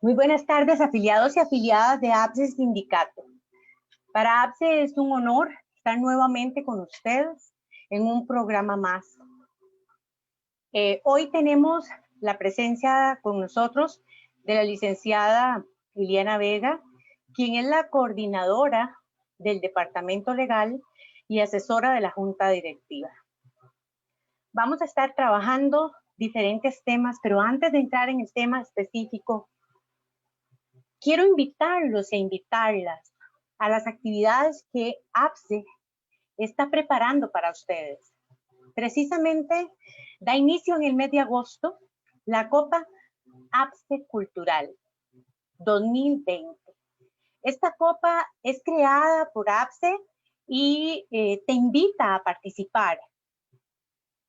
Muy buenas tardes, afiliados y afiliadas de APSE Sindicato. Para APSE es un honor estar nuevamente con ustedes en un programa más. Hoy tenemos la presencia con nosotros de la licenciada Liliana Vega, quien es la coordinadora del Departamento Legal y asesora de la Junta Directiva. Vamos a estar trabajando diferentes temas, pero antes de entrar en el tema específico, quiero invitarlos e invitarlas a las actividades que APSE está preparando para ustedes. Precisamente da inicio en el mes de agosto la Copa APSE Cultural 2020. Esta copa es creada por APSE y te invita a participar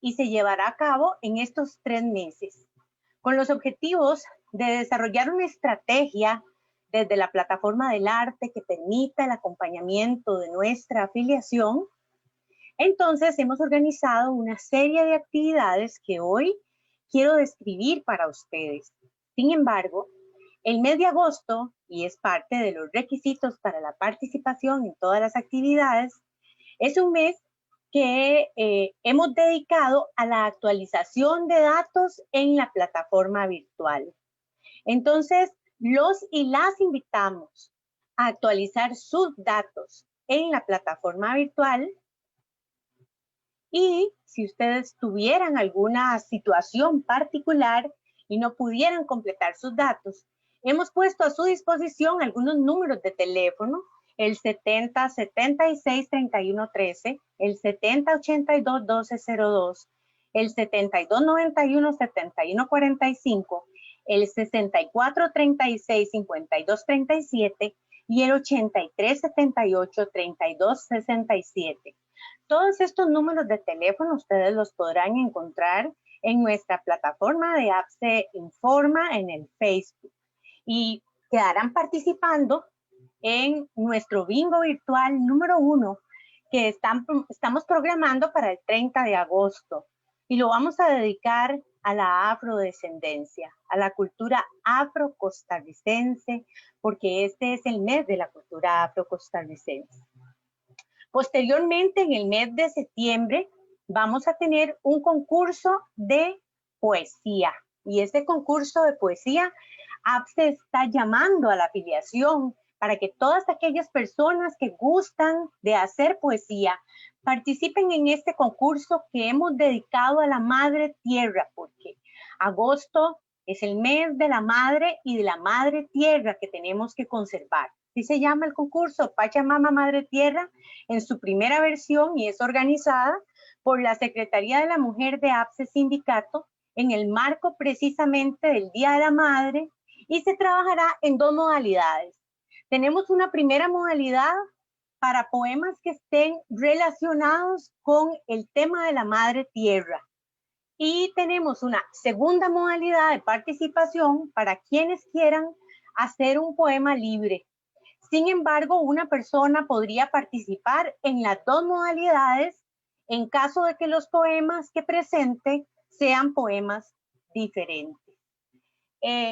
y se llevará a cabo en estos 3 meses con los objetivos de desarrollar una estrategia desde la plataforma del arte que permita el acompañamiento de nuestra afiliación. Entonces hemos organizado una serie de actividades que hoy quiero describir para ustedes. Sin embargo, el mes de agosto, y es parte de los requisitos para la participación en todas las actividades, es un mes que hemos dedicado a la actualización de datos en la plataforma virtual. Entonces, los y las invitamos a actualizar sus datos en la plataforma virtual y si ustedes tuvieran alguna situación particular y no pudieran completar sus datos, hemos puesto a su disposición algunos números de teléfono, el 70 76 31 13, el 70 82 12 02, el 72 91 71 45, el 64 36 52 37 y el 83 78 32 67. Todos estos números de teléfono ustedes los podrán encontrar en nuestra plataforma de APSE Informa en el Facebook y quedarán participando en nuestro bingo virtual número 1 que estamos programando para el 30 de agosto y lo vamos a dedicar a la afrodescendencia, a la cultura afrocostarricense, porque este es el mes de la cultura afrocostarricense. Posteriormente, en el mes de septiembre, vamos a tener un concurso de poesía. Y este concurso de poesía, APSE está llamando a la afiliación para que todas aquellas personas que gustan de hacer poesía participen en este concurso que hemos dedicado a la Madre Tierra, porque agosto es el mes de la Madre y de la Madre Tierra que tenemos que conservar. Así se llama el concurso, Pachamama Madre Tierra, en su primera versión y es organizada por la Secretaría de la Mujer de APSE Sindicato en el marco precisamente del Día de la Madre y se trabajará en 2 modalidades. Tenemos una primera modalidad para poemas que estén relacionados con el tema de la Madre Tierra. Y tenemos una segunda modalidad de participación para quienes quieran hacer un poema libre. Sin embargo, una persona podría participar en las 2 modalidades en caso de que los poemas que presente sean poemas diferentes.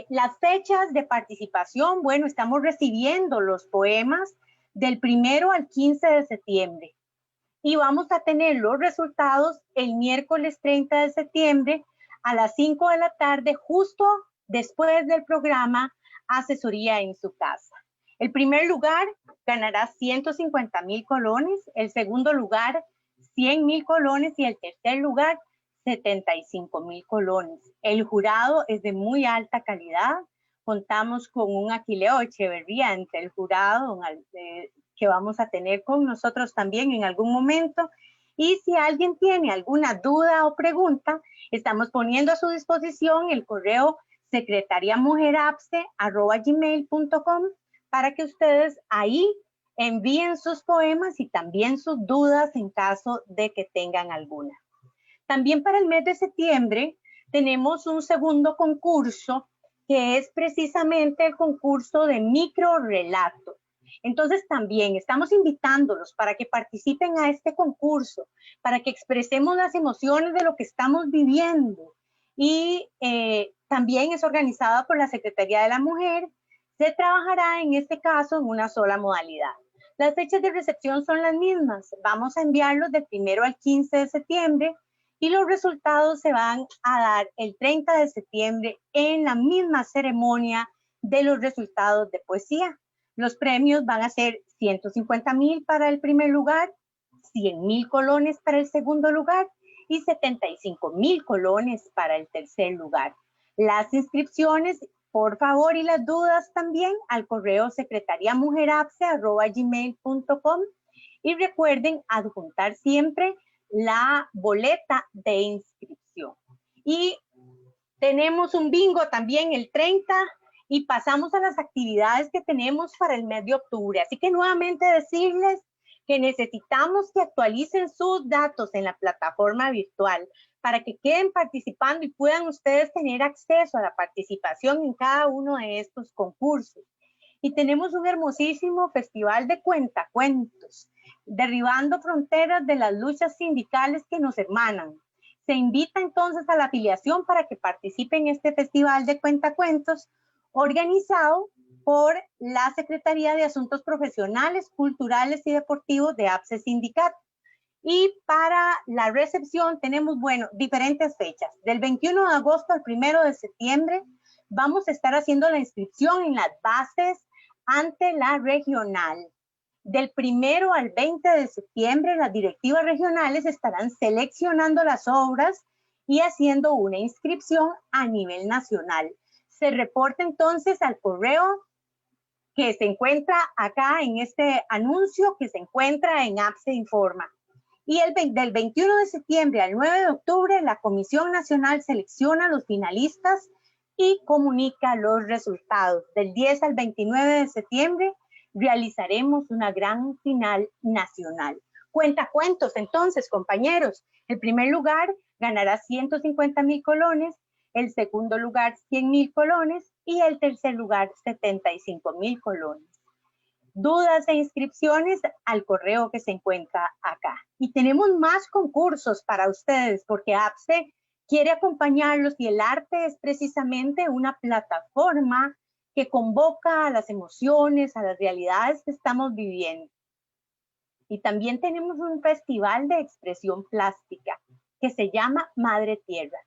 Las fechas de participación, bueno, estamos recibiendo los poemas del 1 al 15 de septiembre y vamos a tener los resultados el miércoles 30 de septiembre a las 5 de la tarde, justo después del programa Asesoría en su casa. El primer lugar ganará 150,000 colones, el segundo lugar 100,000 colones y el tercer lugar 75,000 colones. El jurado es de muy alta calidad. Contamos con un Aquileo Echeverría entre el jurado que vamos a tener con nosotros también en algún momento. Y si alguien tiene alguna duda o pregunta, estamos poniendo a su disposición el correo secretariamujerapse@gmail.com para que ustedes ahí envíen sus poemas y también sus dudas en caso de que tengan alguna. También para el mes de septiembre tenemos un segundo concurso que es precisamente el concurso de microrelato. Entonces también estamos invitándolos para que participen a este concurso, para que expresemos las emociones de lo que estamos viviendo y también es organizada por la Secretaría de la Mujer. Se trabajará en este caso en una sola modalidad. Las fechas de recepción son las mismas. Vamos a enviarlos del 1 al 15 de septiembre y los resultados se van a dar el 30 de septiembre en la misma ceremonia de los resultados de poesía. Los premios van a ser 150,000 para el primer lugar, 100,000 colones para el segundo lugar y 75,000 colones para el tercer lugar. Las inscripciones, por favor, y las dudas también al correo secretariamujerapse@gmail.com y recuerden adjuntar siempre la boleta de inscripción. Y tenemos un bingo también el 30 y pasamos a las actividades que tenemos para el mes de octubre. Así que nuevamente decirles que necesitamos que actualicen sus datos en la plataforma virtual para que queden participando y puedan ustedes tener acceso a la participación en cada uno de estos concursos. Y tenemos un hermosísimo festival de cuentacuentos, derribando fronteras de las luchas sindicales que nos hermanan. Se invita entonces a la afiliación para que participen en este festival de cuentacuentos organizado por la Secretaría de Asuntos Profesionales, Culturales y Deportivos de APSE Sindicato. Y para la recepción tenemos, bueno, diferentes fechas. Del 21 de agosto al 1 de septiembre vamos a estar haciendo la inscripción en las bases ante la regional. Del 1 al 20 de septiembre, las directivas regionales estarán seleccionando las obras y haciendo una inscripción a nivel nacional. Se reporta entonces al correo que se encuentra acá en este anuncio que se encuentra en APSE Informa. Y del 21 de septiembre al 9 de octubre, la Comisión Nacional selecciona a los finalistas y comunica los resultados. Del 10 al 29 de septiembre realizaremos una gran final nacional. Cuentacuentos, entonces, compañeros. El primer lugar ganará 150,000 colones, el segundo lugar 100,000 colones y el tercer lugar 75,000 colones. Dudas e inscripciones al correo que se encuentra acá. Y tenemos más concursos para ustedes porque APSE quiere acompañarlos y el arte es precisamente una plataforma que convoca a las emociones, a las realidades que estamos viviendo. Y también tenemos un festival de expresión plástica que se llama Madre Tierra.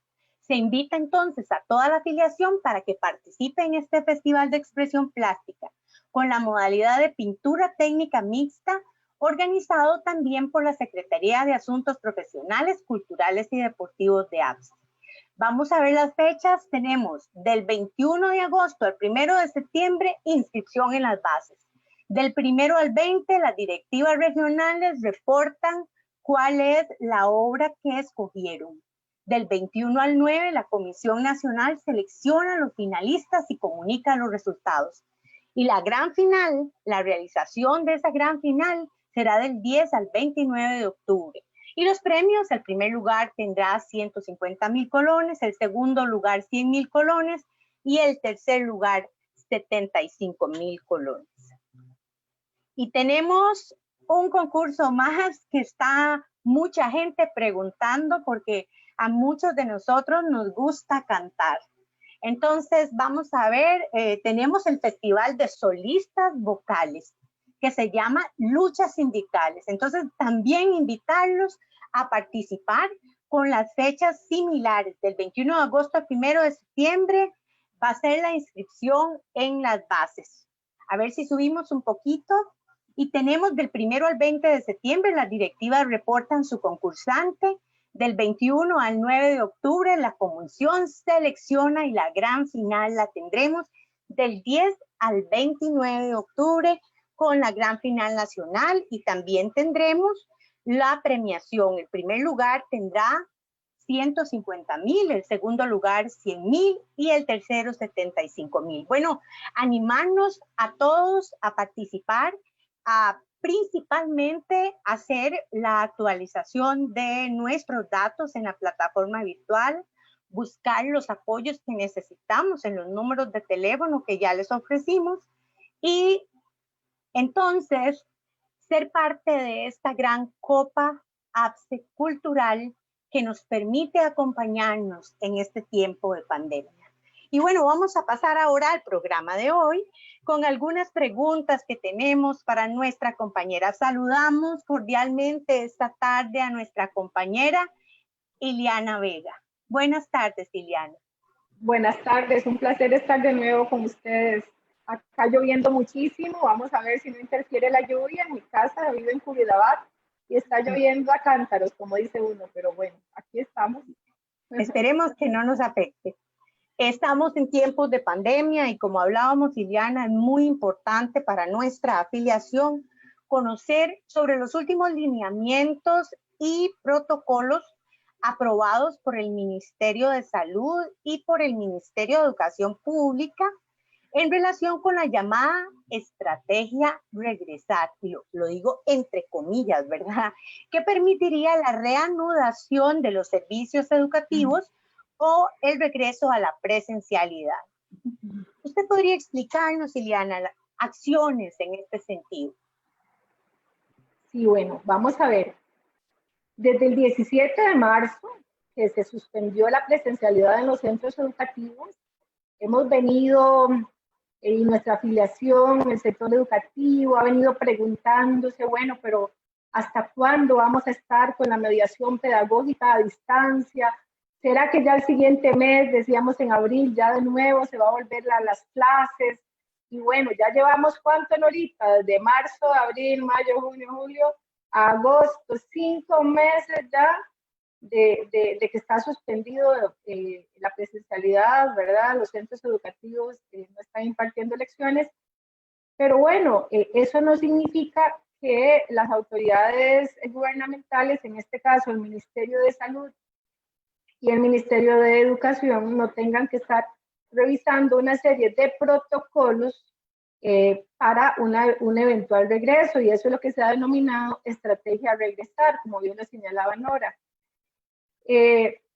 Se invita entonces a toda la afiliación para que participe en este festival de expresión plástica con la modalidad de pintura técnica mixta, organizado también por la Secretaría de Asuntos Profesionales, Culturales y Deportivos de APSE. Vamos a ver las fechas. Tenemos del 21 de agosto al 1 de septiembre, inscripción en las bases. Del 1 al 20, las directivas regionales reportan cuál es la obra que escogieron. Del 21 al 9, la Comisión Nacional selecciona a los finalistas y comunica los resultados. Y la gran final, la realización de esa gran final será del 10 al 29 de octubre. Y los premios, el primer lugar tendrá 150,000 colones, el segundo lugar 100,000 colones y el tercer lugar 75,000 colones. Y tenemos un concurso más que está mucha gente preguntando porque a muchos de nosotros nos gusta cantar. Entonces, vamos a ver, tenemos el Festival de Solistas Vocales, que se llama Luchas Sindicales. Entonces, también invitarlos a participar con las fechas similares. Del 21 de agosto al 1 de septiembre va a ser la inscripción en las bases. A ver si subimos un poquito. Y tenemos del 1 al 20 de septiembre, las directivas reportan su concursante. Del 21 al 9 de octubre, la comisión selecciona y la gran final la tendremos del 10 al 29 de octubre con la gran final nacional y también tendremos la premiación. El primer lugar tendrá 150,000, el segundo lugar 100,000 y el tercero 75,000. Bueno, animarnos a todos a participar, a principalmente hacer la actualización de nuestros datos en la plataforma virtual, buscar los apoyos que necesitamos en los números de teléfono que ya les ofrecimos y entonces ser parte de esta gran Copa APSE Cultural que nos permite acompañarnos en este tiempo de pandemia. Y bueno, vamos a pasar ahora al programa de hoy con algunas preguntas que tenemos para nuestra compañera. Saludamos cordialmente esta tarde a nuestra compañera Iliana Vega. Buenas tardes, Iliana. Buenas tardes, un placer estar de nuevo con ustedes. Acá lloviendo muchísimo, vamos a ver si no interfiere la lluvia. En mi casa vivo en Curridabat y está lloviendo a cántaros, como dice uno, pero bueno, aquí estamos. Esperemos que no nos afecte. Estamos en tiempos de pandemia y como hablábamos, Iliana, es muy importante para nuestra afiliación conocer sobre los últimos lineamientos y protocolos aprobados por el Ministerio de Salud y por el Ministerio de Educación Pública en relación con la llamada estrategia regresar, y lo digo entre comillas, ¿verdad? Que permitiría la reanudación de los servicios educativos o el regreso a la presencialidad. ¿Usted podría explicarnos, Iliana, las acciones en este sentido? Sí, bueno, vamos a ver. Desde el 17 de marzo, que se suspendió la presencialidad en los centros educativos, hemos venido, y nuestra afiliación en el sector educativo ha venido preguntándose, bueno, pero ¿hasta cuándo vamos a estar con la mediación pedagógica a distancia? ¿Será que ya el siguiente mes, decíamos en abril, ya de nuevo se va a volver a las clases? Y bueno, ya llevamos ¿cuánto ahorita? Desde marzo, abril, mayo, junio, julio, agosto, 5 meses ya de que está suspendido la presencialidad, ¿verdad? Los centros educativos no están impartiendo lecciones, pero bueno, eso no significa que las autoridades gubernamentales, en este caso el Ministerio de Salud y el Ministerio de Educación, no tengan que estar revisando una serie de protocolos para un eventual regreso, y eso es lo que se ha denominado estrategia regresar, como bien lo señalaba Nora.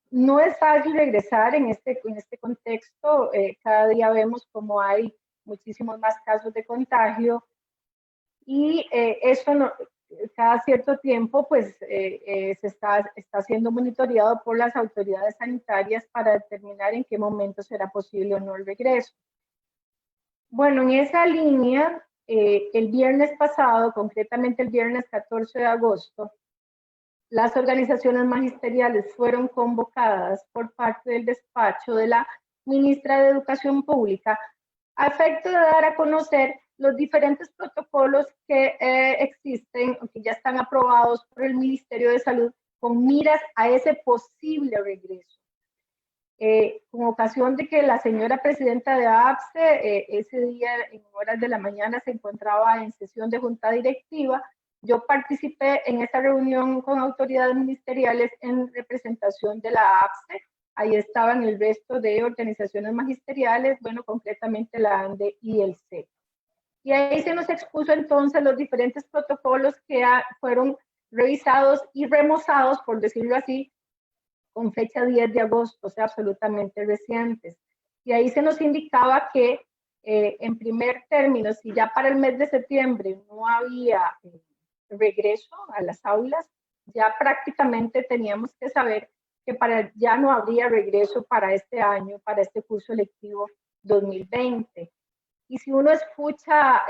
No es fácil regresar en este contexto. Cada día vemos como hay muchísimos más casos de contagio y eso no, cada cierto tiempo pues se está siendo monitoreado por las autoridades sanitarias para determinar en qué momento será posible o no el regreso. Bueno, en esa línea, el viernes pasado, concretamente el viernes 14 de agosto, las organizaciones magisteriales fueron convocadas por parte del despacho de la ministra de Educación Pública a efecto de dar a conocer los diferentes protocolos que existen o que ya están aprobados por el Ministerio de Salud con miras a ese posible regreso. Con ocasión de que la señora presidenta de APSE ese día en horas de la mañana se encontraba en sesión de junta directiva, yo participé en esta reunión con autoridades ministeriales en representación de la APSE. Ahí estaban el resto de organizaciones magisteriales, bueno, concretamente la ANDE y el CEP. Y ahí se nos expuso entonces los diferentes protocolos que fueron revisados y remozados, por decirlo así, con fecha 10 de agosto, o sea, absolutamente recientes. Y ahí se nos indicaba que, en primer término, si ya para el mes de septiembre no había regreso a las aulas, ya prácticamente teníamos que saber que ya no habría regreso para este año, para este curso lectivo 2020. Y si uno escucha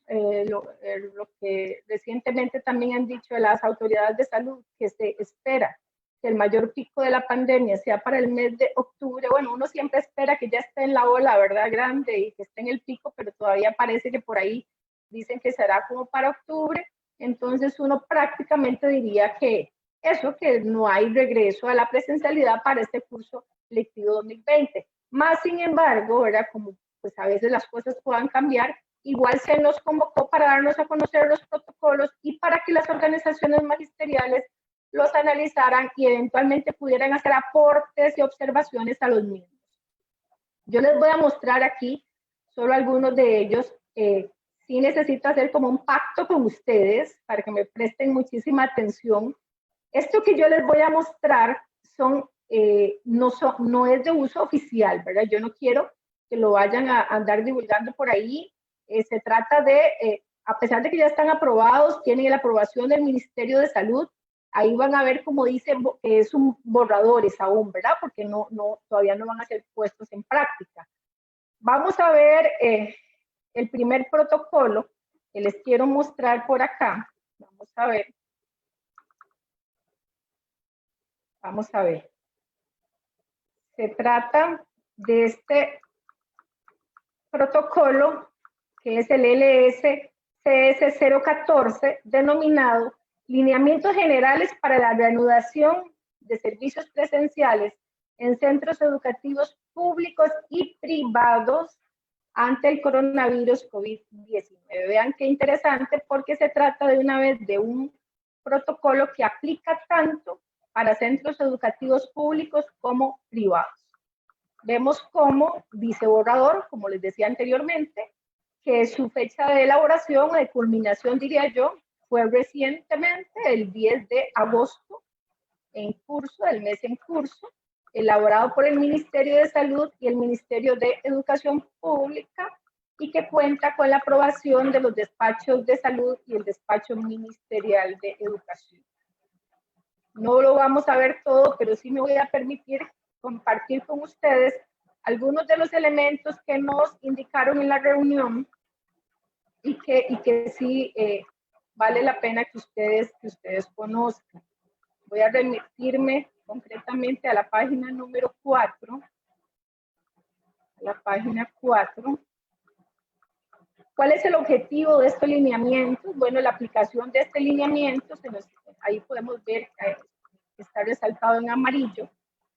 lo que recientemente también han dicho las autoridades de salud, que se espera que el mayor pico de la pandemia sea para el mes de octubre, bueno, uno siempre espera que ya esté en la ola, ¿verdad?, grande y que esté en el pico, pero todavía parece que por ahí dicen que será como para octubre. Entonces uno prácticamente diría que eso, que no hay regreso a la presencialidad para este curso lectivo 2020. Más sin embargo, ¿verdad?, como pues a veces las cosas puedan cambiar, igual se nos convocó para darnos a conocer los protocolos y para que las organizaciones magisteriales los analizaran y eventualmente pudieran hacer aportes y observaciones a los mismos. Yo les voy a mostrar aquí solo algunos de ellos. Sí necesito hacer como un pacto con ustedes para que me presten muchísima atención. Esto que yo les voy a mostrar no es de uso oficial, ¿verdad? Yo no quiero que lo vayan a andar divulgando por ahí. Se trata de, a pesar de que ya están aprobados, tienen la aprobación del Ministerio de Salud, Ahí van a ver como dice que es un borradores aún, ¿verdad? Porque todavía no van a ser puestos en práctica. Vamos a ver el primer protocolo que les quiero mostrar por acá. Vamos a ver. Vamos a ver. Se trata de este protocolo que es el LSCS 014, denominado Lineamientos Generales para la Reanudación de Servicios Presenciales en Centros Educativos Públicos y Privados ante el coronavirus COVID-19. Vean qué interesante, porque se trata de una vez de un protocolo que aplica tanto para centros educativos públicos como privados. Vemos cómo dice borrador, como les decía anteriormente, que su fecha de elaboración o de culminación, diría yo, fue recientemente, el 10 de agosto, en curso, el mes en curso, elaborado por el Ministerio de Salud y el Ministerio de Educación Pública, y que cuenta con la aprobación de los despachos de salud y el despacho ministerial de educación. No lo vamos a ver todo, pero sí me voy a permitir compartir con ustedes algunos de los elementos que nos indicaron en la reunión y que sí vale la pena que ustedes conozcan. Voy a remitirme concretamente a la página número 4. A la página 4. ¿Cuál es el objetivo de estos lineamientos? Bueno, la aplicación de este lineamiento, ahí podemos ver que está resaltado en amarillo.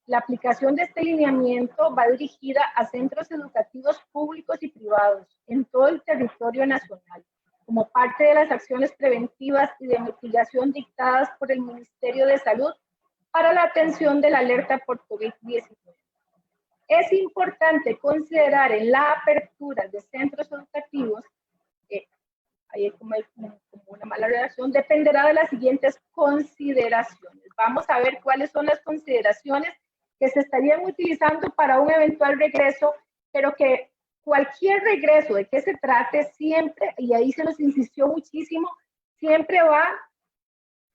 La aplicación de este lineamiento va dirigida a centros educativos públicos y privados en todo el territorio nacional, como parte de las acciones preventivas y de mitigación dictadas por el Ministerio de Salud para la atención de la alerta por COVID-19. Es importante considerar en la apertura de centros educativos, ahí hay como una mala redacción, dependerá de las siguientes consideraciones. Vamos a ver cuáles son las consideraciones que se estarían utilizando para un eventual regreso, pero que cualquier regreso de que se trate siempre, y ahí se nos insistió muchísimo, siempre va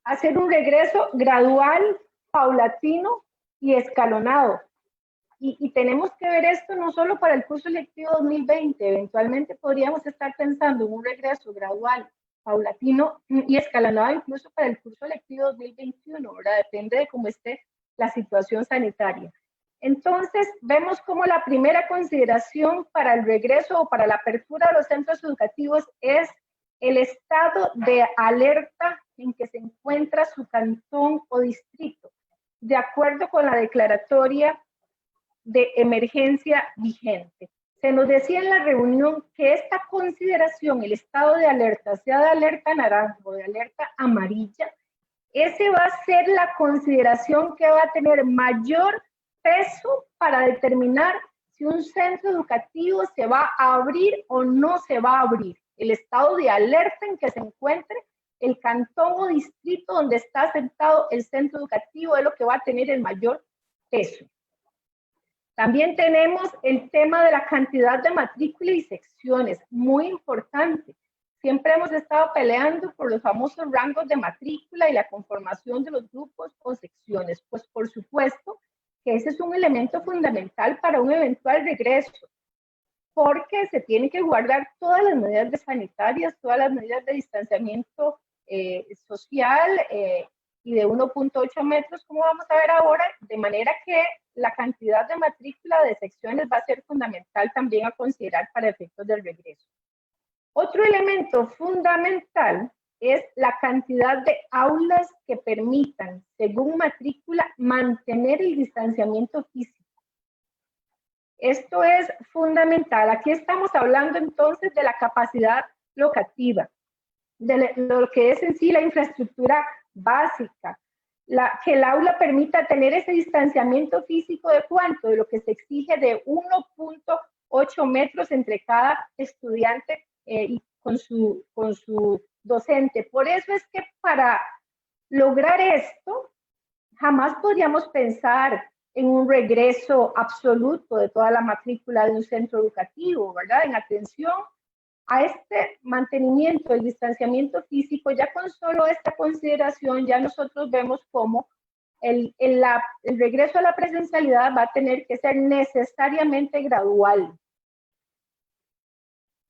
a ser un regreso gradual, paulatino y escalonado. Y tenemos que ver esto no solo para el curso lectivo 2020, eventualmente podríamos estar pensando en un regreso gradual, paulatino y escalonado incluso para el curso lectivo 2021, ¿verdad? Depende de cómo esté la situación sanitaria. Entonces, vemos como la primera consideración para el regreso o para la apertura de los centros educativos es el estado de alerta en que se encuentra su cantón o distrito, de acuerdo con la declaratoria de emergencia vigente. Se nos decía en la reunión que esta consideración, el estado de alerta, sea de alerta naranja o de alerta amarilla, ese va a ser la consideración que va a tener mayor peso para determinar si un centro educativo se va a abrir o no se va a abrir. El estado de alerta en que se encuentre el cantón o distrito donde está asentado el centro educativo es lo que va a tener el mayor peso. También tenemos el tema de la cantidad de matrícula y secciones, muy importante. Siempre hemos estado peleando por los famosos rangos de matrícula y la conformación de los grupos o secciones. Pues por supuesto que ese es un elemento fundamental para un eventual regreso, porque se tienen que guardar todas las medidas sanitarias, todas las medidas de distanciamiento social y de 1.8 metros, como vamos a ver ahora, de manera que la cantidad de matrícula de secciones va a ser fundamental también a considerar para efectos del regreso. Otro elemento fundamental es la cantidad de aulas que permitan, según matrícula, mantener el distanciamiento físico. Esto es fundamental. Aquí estamos hablando entonces de la capacidad locativa, de lo que es en sí la infraestructura básica, que el aula permita tener ese distanciamiento físico de cuánto, de lo que se exige de 1.8 metros entre cada estudiante y con su docente. Por eso es que para lograr esto, jamás podríamos pensar en un regreso absoluto de toda la matrícula de un centro educativo, ¿verdad? En atención A este mantenimiento, el distanciamiento físico, ya con solo esta consideración, ya nosotros vemos cómo el regreso a la presencialidad va a tener que ser necesariamente gradual.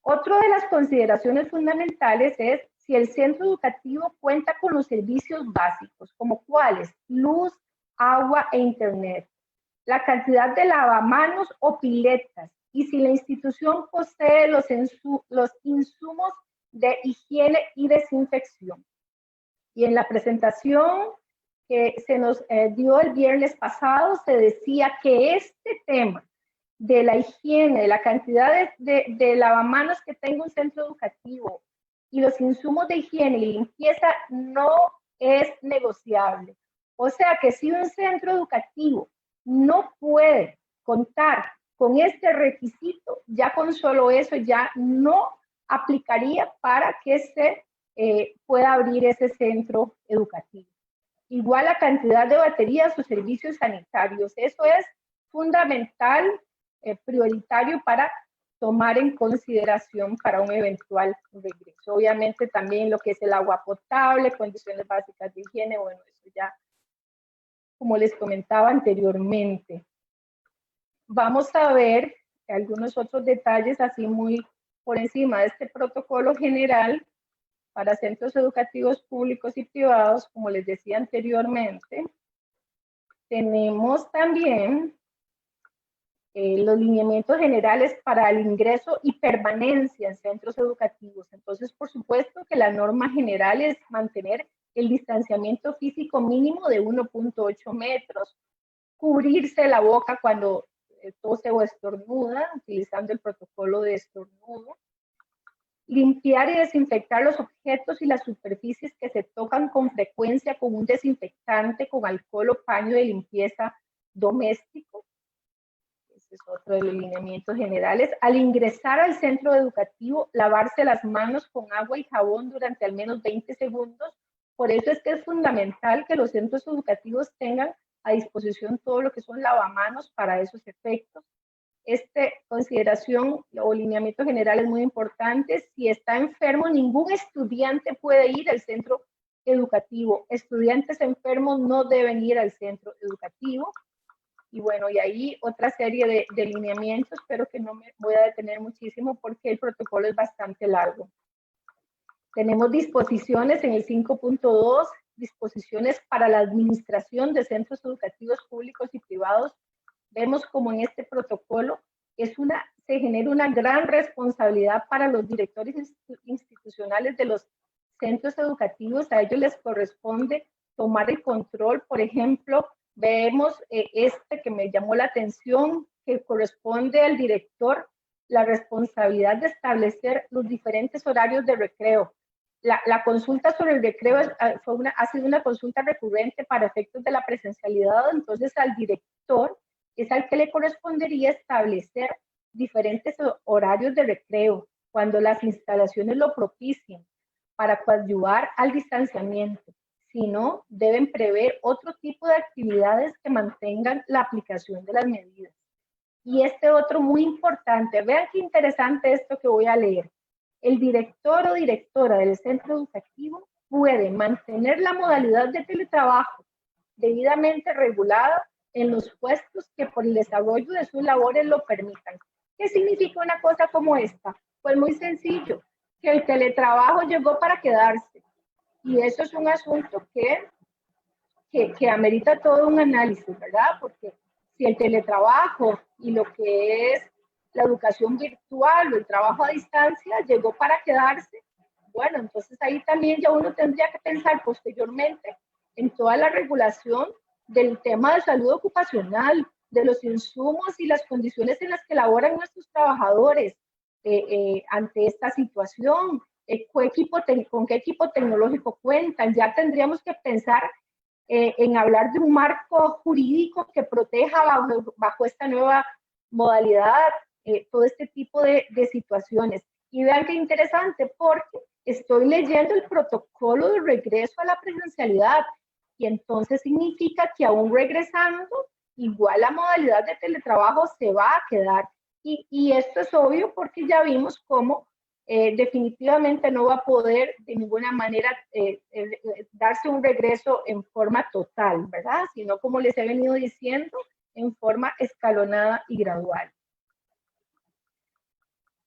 Otra de las consideraciones fundamentales es si el centro educativo cuenta con los servicios básicos, como cuáles: luz, agua e internet, la cantidad de lavamanos o piletas, y si la institución posee los insumos de higiene y desinfección. Y en la presentación que se nos dio el viernes pasado, se decía que este tema de la higiene, de la cantidad de lavamanos que tenga un centro educativo y los insumos de higiene y limpieza no es negociable. O sea que si un centro educativo no puede contar con este requisito, ya con solo eso ya no aplicaría para que se pueda abrir ese centro educativo. Igual la cantidad de baterías o servicios sanitarios, eso es fundamental, prioritario para tomar en consideración para un eventual regreso. Obviamente también lo que es el agua potable, condiciones básicas de higiene, bueno, eso ya, como les comentaba anteriormente. Vamos a ver algunos otros detalles así muy por encima de este protocolo general para centros educativos públicos y privados. Como les decía anteriormente, tenemos también los lineamientos generales para el ingreso y permanencia en centros educativos. Entonces, por supuesto que la norma general es mantener el distanciamiento físico mínimo de 1.8 metros, cubrirse la boca cuando tose o estornuda, utilizando el protocolo de estornudo, limpiar y desinfectar los objetos y las superficies que se tocan con frecuencia con un desinfectante, con alcohol o paño de limpieza doméstico. Ese es otro de los lineamientos generales. Al ingresar al centro educativo, lavarse las manos con agua y jabón durante al menos 20 segundos. Por eso es que es fundamental que los centros educativos tengan a disposición todo lo que son lavamanos para esos efectos. Esta consideración o lineamiento general es muy importante. Si está enfermo, ningún estudiante puede ir al centro educativo. Estudiantes enfermos no deben ir al centro educativo. Y bueno, y ahí otra serie de lineamientos, pero que no me voy a detener muchísimo porque el protocolo es bastante largo. Tenemos disposiciones en el 5.2, disposiciones para la administración de centros educativos públicos y privados. Vemos como en este protocolo se genera una gran responsabilidad para los directores institucionales de los centros educativos. A ellos les corresponde tomar el control. Por ejemplo, vemos que me llamó la atención, que corresponde al director la responsabilidad de establecer los diferentes horarios de recreo. La consulta sobre el recreo ha sido una consulta recurrente para efectos de la presencialidad. Entonces al director es al que le correspondería establecer diferentes horarios de recreo cuando las instalaciones lo propicien para coadyuvar al distanciamiento. Si no, deben prever otro tipo de actividades que mantengan la aplicación de las medidas. Y este otro muy importante, vean qué interesante esto que voy a leer. El director o directora del centro educativo puede mantener la modalidad de teletrabajo debidamente regulada en los puestos que por el desarrollo de sus labores lo permitan. ¿Qué significa una cosa como esta? Pues muy sencillo, que el teletrabajo llegó para quedarse. Y eso es un asunto que amerita todo un análisis, ¿verdad? Porque si el teletrabajo y lo que es la educación virtual o el trabajo a distancia llegó para quedarse, bueno, entonces ahí también ya uno tendría que pensar posteriormente en toda la regulación del tema de salud ocupacional, de los insumos y las condiciones en las que laboran nuestros trabajadores ante esta situación. ¿Con qué equipo tecnológico cuentan? Ya tendríamos que pensar en hablar de un marco jurídico que proteja bajo esta nueva modalidad todo este tipo de situaciones. Y vean qué interesante, porque estoy leyendo el protocolo de regreso a la presencialidad y entonces significa que aún regresando, igual la modalidad de teletrabajo se va a quedar. Y esto es obvio porque ya vimos cómo definitivamente no va a poder de ninguna manera darse un regreso en forma total, ¿verdad? Sino, como les he venido diciendo, en forma escalonada y gradual.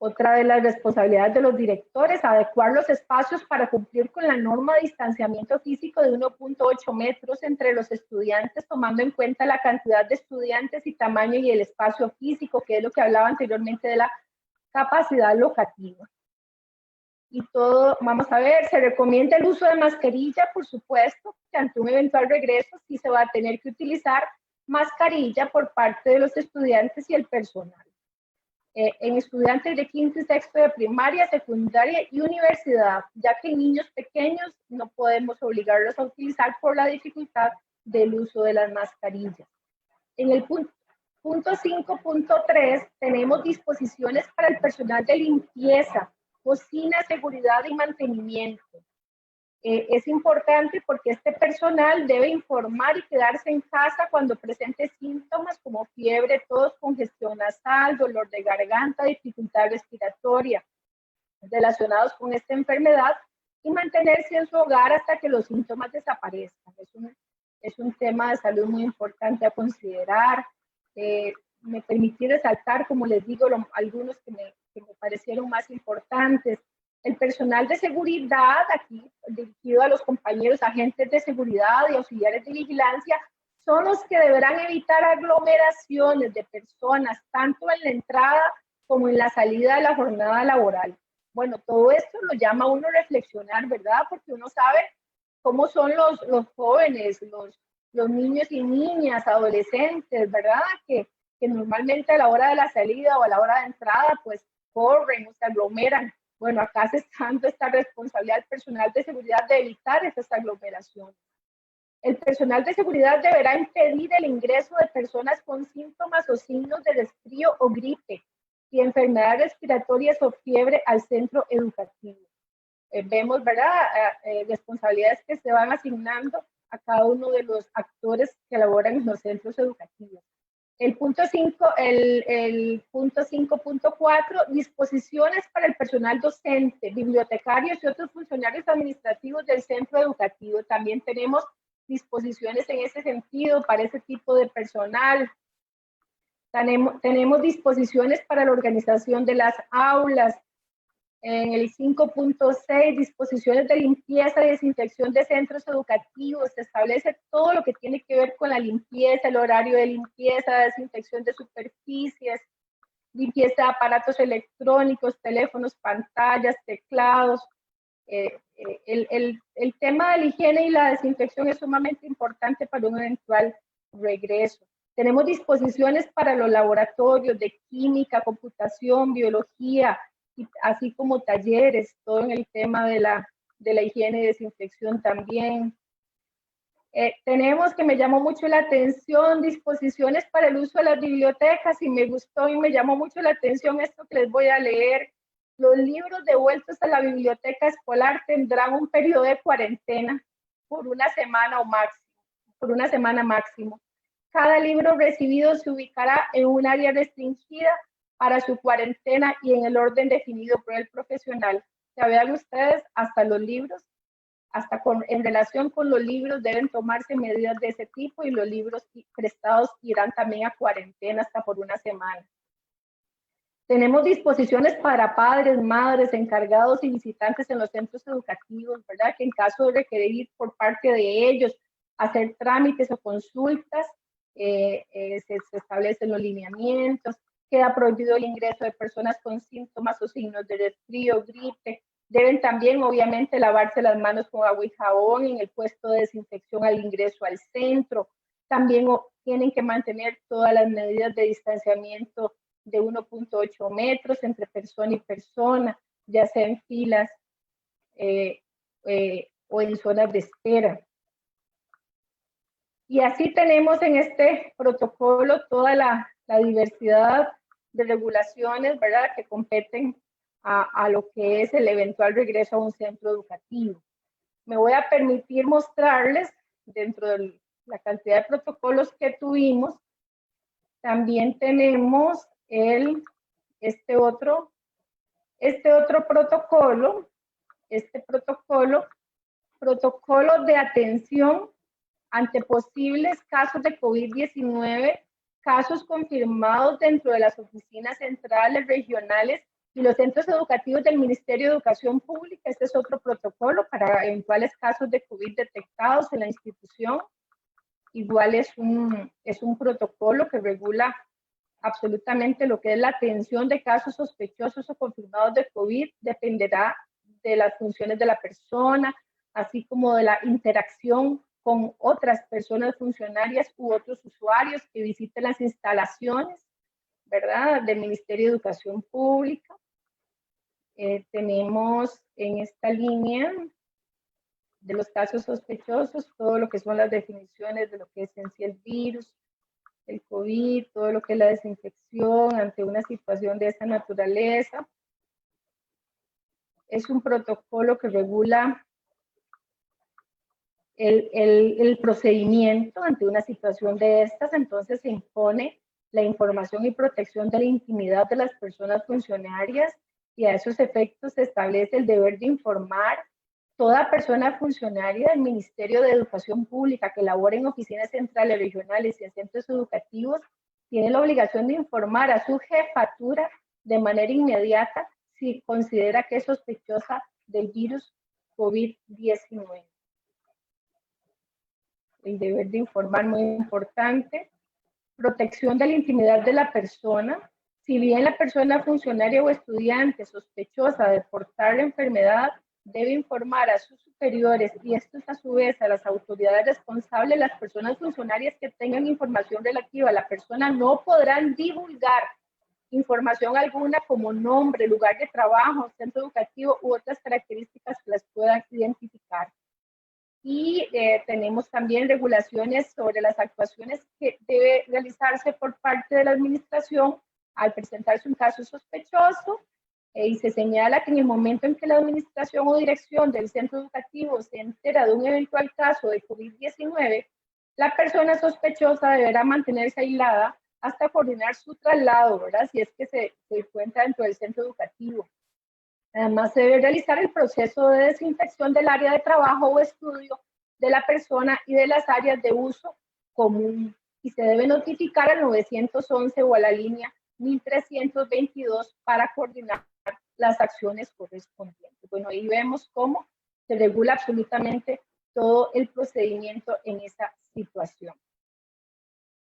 Otra de las responsabilidades de los directores, adecuar los espacios para cumplir con la norma de distanciamiento físico de 1.8 metros entre los estudiantes, tomando en cuenta la cantidad de estudiantes y tamaño y el espacio físico, que es lo que hablaba anteriormente de la capacidad locativa. Y todo, vamos a ver, se recomienda el uso de mascarilla, por supuesto, que ante un eventual regreso sí se va a tener que utilizar mascarilla por parte de los estudiantes y el personal. En estudiantes de quinto y sexto de primaria, secundaria y universidad, ya que en niños pequeños no podemos obligarlos a utilizar por la dificultad del uso de las mascarillas. En el punto 5.3 tenemos disposiciones para el personal de limpieza, cocina, seguridad y mantenimiento. Es importante porque este personal debe informar y quedarse en casa cuando presente síntomas como fiebre, tos, congestión nasal, dolor de garganta, dificultad respiratoria relacionados con esta enfermedad, y mantenerse en su hogar hasta que los síntomas desaparezcan. Es un tema de salud muy importante a considerar. Me permití resaltar, como les digo, algunos que me parecieron más importantes. El personal de seguridad, aquí dirigido a los compañeros agentes de seguridad y auxiliares de vigilancia, son los que deberán evitar aglomeraciones de personas, tanto en la entrada como en la salida de la jornada laboral. Bueno, todo esto lo llama a uno a reflexionar, ¿verdad? Porque uno sabe cómo son los jóvenes, los niños y niñas, adolescentes, ¿verdad? Que normalmente a la hora de la salida o a la hora de entrada, pues corren o se aglomeran. Bueno, acá se está dando esta responsabilidad al personal de seguridad de evitar esas aglomeraciones. El personal de seguridad deberá impedir el ingreso de personas con síntomas o signos de resfrío o gripe y enfermedades respiratorias o fiebre al centro educativo. Vemos, ¿verdad?, responsabilidades que se van asignando a cada uno de los actores que laboran en los centros educativos. El punto 5.4, disposiciones para el personal docente, bibliotecarios y otros funcionarios administrativos del centro educativo. También tenemos disposiciones en ese sentido para ese tipo de personal. Tenemos disposiciones para la organización de las aulas. En el 5.6, disposiciones de limpieza y desinfección de centros educativos. Se establece todo lo que tiene que ver con la limpieza, el horario de limpieza, desinfección de superficies, limpieza de aparatos electrónicos, teléfonos, pantallas, teclados. El tema de la higiene y la desinfección es sumamente importante para un eventual regreso. Tenemos disposiciones para los laboratorios de química, computación, biología, así como talleres, todo en el tema de la higiene y desinfección también. Tenemos, que me llamó mucho la atención, disposiciones para el uso de las bibliotecas, y me gustó y me llamó mucho la atención esto que les voy a leer. Los libros devueltos a la biblioteca escolar tendrán un periodo de cuarentena por una semana máximo. Cada libro recibido se ubicará en un área restringida para su cuarentena y en el orden definido por el profesional. Ya vean ustedes, hasta los libros, en relación con los libros deben tomarse medidas de ese tipo, y los libros prestados irán también a cuarentena hasta por una semana. Tenemos disposiciones para padres, madres, encargados y visitantes en los centros educativos, ¿verdad? Que en caso de requerir por parte de ellos hacer trámites o consultas, se establecen los lineamientos. Queda prohibido el ingreso de personas con síntomas o signos de resfrío, gripe. Deben también, obviamente, lavarse las manos con agua y jabón en el puesto de desinfección al ingreso al centro. También tienen que mantener todas las medidas de distanciamiento de 1.8 metros entre persona y persona, ya sea en filas o en zonas de espera. Y así tenemos en este protocolo toda la diversidad de regulaciones, ¿verdad?, que competen a lo que es el eventual regreso a un centro educativo. Me voy a permitir mostrarles, dentro de la cantidad de protocolos que tuvimos, también tenemos este otro Este otro protocolo, protocolo de atención ante posibles casos de COVID-19, casos confirmados dentro de las oficinas centrales, regionales y los centros educativos del Ministerio de Educación Pública. Este es otro protocolo para eventuales casos de COVID detectados en la institución. Igual es un protocolo que regula absolutamente lo que es la atención de casos sospechosos o confirmados de COVID. Dependerá de las funciones de la persona, así como de la interacción con otras personas funcionarias u otros usuarios que visiten las instalaciones, ¿verdad?, del Ministerio de Educación Pública. Tenemos en esta línea de los casos sospechosos todo lo que son las definiciones de lo que es en sí el virus, el COVID, todo lo que es la desinfección ante una situación de esa naturaleza. Es un protocolo que regula el procedimiento ante una situación de estas. Entonces se impone la información y protección de la intimidad de las personas funcionarias, y a esos efectos se establece el deber de informar toda persona funcionaria del Ministerio de Educación Pública que labora en oficinas centrales, regionales y en centros educativos. Tiene la obligación de informar a su jefatura de manera inmediata si considera que es sospechosa del virus COVID-19. El deber de informar, muy importante. Protección de la intimidad de la persona. Si bien la persona funcionaria o estudiante sospechosa de portar la enfermedad debe informar a sus superiores y estos a su vez a las autoridades responsables, las personas funcionarias que tengan información relativa a la persona no podrán divulgar información alguna como nombre, lugar de trabajo, centro educativo u otras características que las puedan identificar. Y tenemos también regulaciones sobre las actuaciones que debe realizarse por parte de la administración al presentarse un caso sospechoso, y se señala que en el momento en que la administración o dirección del centro educativo se entera de un eventual caso de COVID-19, la persona sospechosa deberá mantenerse aislada hasta coordinar su traslado, ¿verdad?, si es que se encuentra dentro del centro educativo. Además, se debe realizar el proceso de desinfección del área de trabajo o estudio de la persona y de las áreas de uso común, y se debe notificar al 911 o a la línea 1322 para coordinar las acciones correspondientes. Bueno, ahí vemos cómo se regula absolutamente todo el procedimiento en esa situación.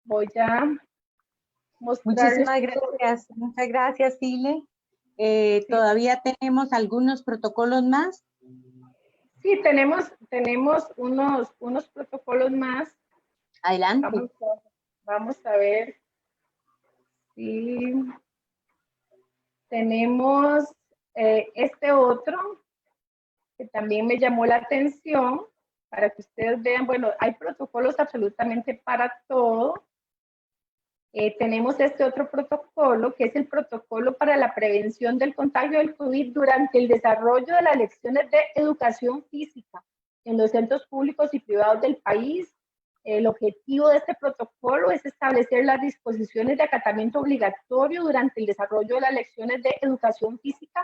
Voy a mostrarles. Muchísimas gracias. Muchas gracias, Sile. Sí. ¿Todavía tenemos algunos protocolos más? Sí, tenemos unos protocolos más. Adelante. Vamos a ver si tenemos este otro que también me llamó la atención para que ustedes vean. Bueno, hay protocolos absolutamente para todo. Tenemos este otro protocolo, que es el protocolo para la prevención del contagio del COVID durante el desarrollo de las lecciones de educación física en los centros públicos y privados del país. El objetivo de este protocolo es establecer las disposiciones de acatamiento obligatorio durante el desarrollo de las lecciones de educación física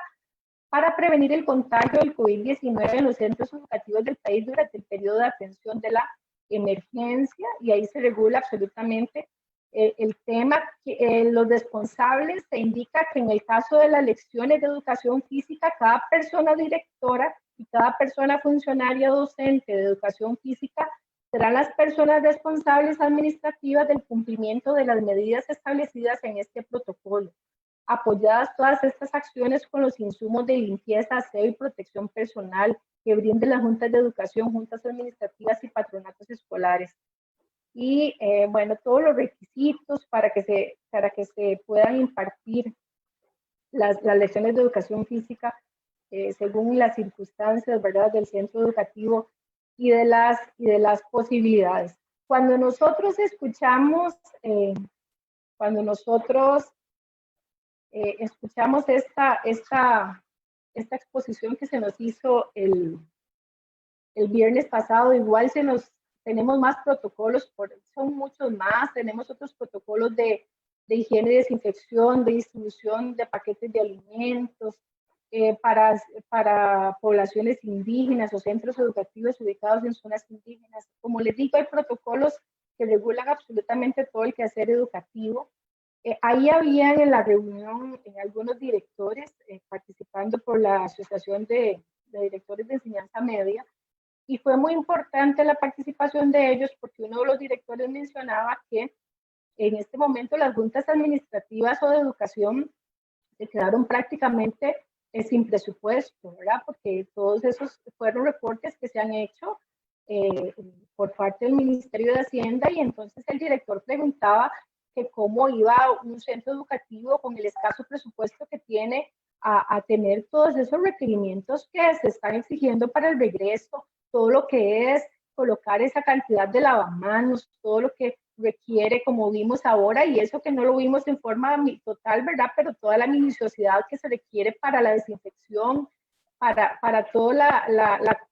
para prevenir el contagio del COVID-19 en los centros educativos del país durante el periodo de atención de la emergencia, y ahí se regula absolutamente el tema. Los responsables, se indica que en el caso de las lecciones de educación física, cada persona directora y cada persona funcionaria docente de educación física serán las personas responsables administrativas del cumplimiento de las medidas establecidas en este protocolo, apoyadas todas estas acciones con los insumos de limpieza, aseo y protección personal que brinden las juntas de educación, juntas administrativas y patronatos escolares. Y bueno, todos los requisitos para que se puedan impartir las lecciones de educación física según las circunstancias, ¿verdad?, del centro educativo y de las posibilidades. Cuando nosotros escuchamos, escuchamos esta exposición que se nos hizo el viernes pasado, igual tenemos más protocolos, son muchos más. Tenemos otros protocolos de higiene y desinfección, de distribución de paquetes de alimentos, para poblaciones indígenas o centros educativos ubicados en zonas indígenas. Como les digo, hay protocolos que regulan absolutamente todo el quehacer educativo. Ahí habían en la reunión algunos directores participando por la Asociación de Directores de Enseñanza Media, y fue muy importante la participación de ellos porque uno de los directores mencionaba que en este momento las juntas administrativas o de educación se quedaron prácticamente sin presupuesto, ¿verdad? Porque todos esos fueron reportes que se han hecho por parte del Ministerio de Hacienda, y entonces el director preguntaba que cómo iba un centro educativo con el escaso presupuesto que tiene a tener todos esos requerimientos que se están exigiendo para el regreso, todo lo que es colocar esa cantidad de lavamanos, todo lo que requiere, como vimos ahora, y eso que no lo vimos en forma total, ¿verdad? Pero toda la minuciosidad que se requiere para la desinfección, para toda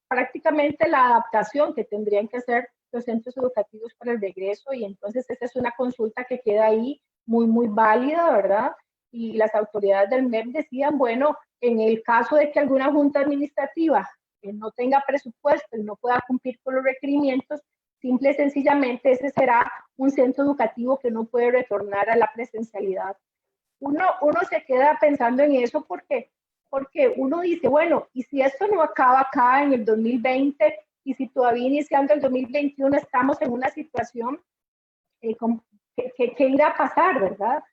prácticamente la adaptación que tendrían que hacer los centros educativos para el regreso, y entonces esa es una consulta que queda ahí muy válida, ¿verdad? Y las autoridades del MEP decían, bueno, en el caso de que alguna junta administrativa no tenga presupuesto y no pueda cumplir con los requerimientos, simple y sencillamente ese será un centro educativo que no puede retornar a la presencialidad. Uno se queda pensando en eso porque uno dice, bueno, ¿y si esto no acaba acá en el 2020 y si todavía iniciando el 2021 estamos en una situación que irá a pasar, ¿verdad?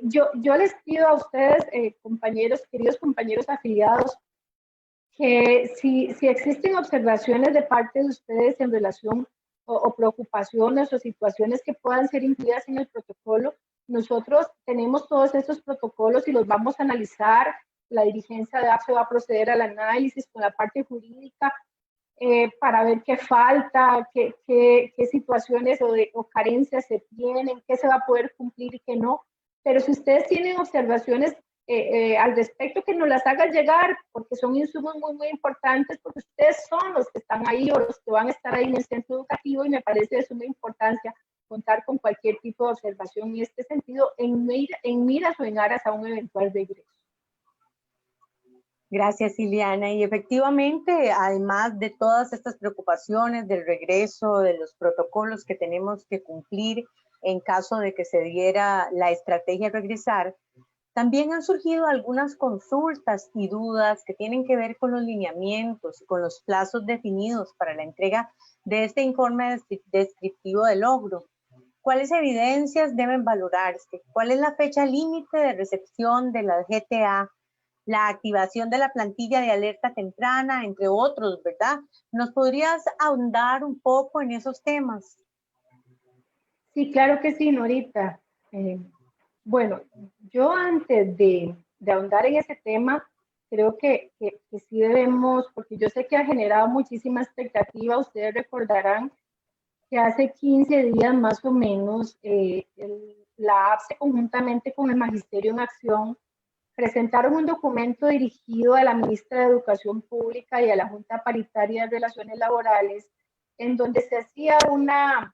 Yo les pido a ustedes, queridos compañeros afiliados, que si existen observaciones de parte de ustedes en relación o preocupaciones o situaciones que puedan ser incluidas en el protocolo, nosotros tenemos todos esos protocolos y los vamos a analizar. La dirigencia de APSE va a proceder al análisis con la parte jurídica para ver qué falta, qué situaciones o carencias se tienen, qué se va a poder cumplir y qué no. Pero si ustedes tienen observaciones al respecto, que nos las hagan llegar, porque son insumos muy importantes, porque ustedes son los que están ahí o los que van a estar ahí en el centro educativo, y me parece de suma importancia contar con cualquier tipo de observación en este sentido, en miras o en aras a un eventual regreso. Gracias, Ileana. Y efectivamente, además de todas estas preocupaciones del regreso, de los protocolos que tenemos que cumplir en caso de que se diera la estrategia de regresar, también han surgido algunas consultas y dudas que tienen que ver con los lineamientos y con los plazos definidos para la entrega de este informe descriptivo de logro. ¿Cuáles evidencias deben valorarse? ¿Cuál es la fecha límite de recepción de la GTA? La activación de la plantilla de alerta temprana, entre otros, ¿verdad? ¿Nos podrías ahondar un poco en esos temas? Sí, claro que sí, Norita. Bueno, yo antes de ahondar en ese tema, creo que sí debemos, porque yo sé que ha generado muchísima expectativa. Ustedes recordarán que hace 15 días más o menos la APSE, conjuntamente con el Magisterio en Acción, presentaron un documento dirigido a la ministra de Educación Pública y a la Junta Paritaria de Relaciones Laborales, en donde se hacía una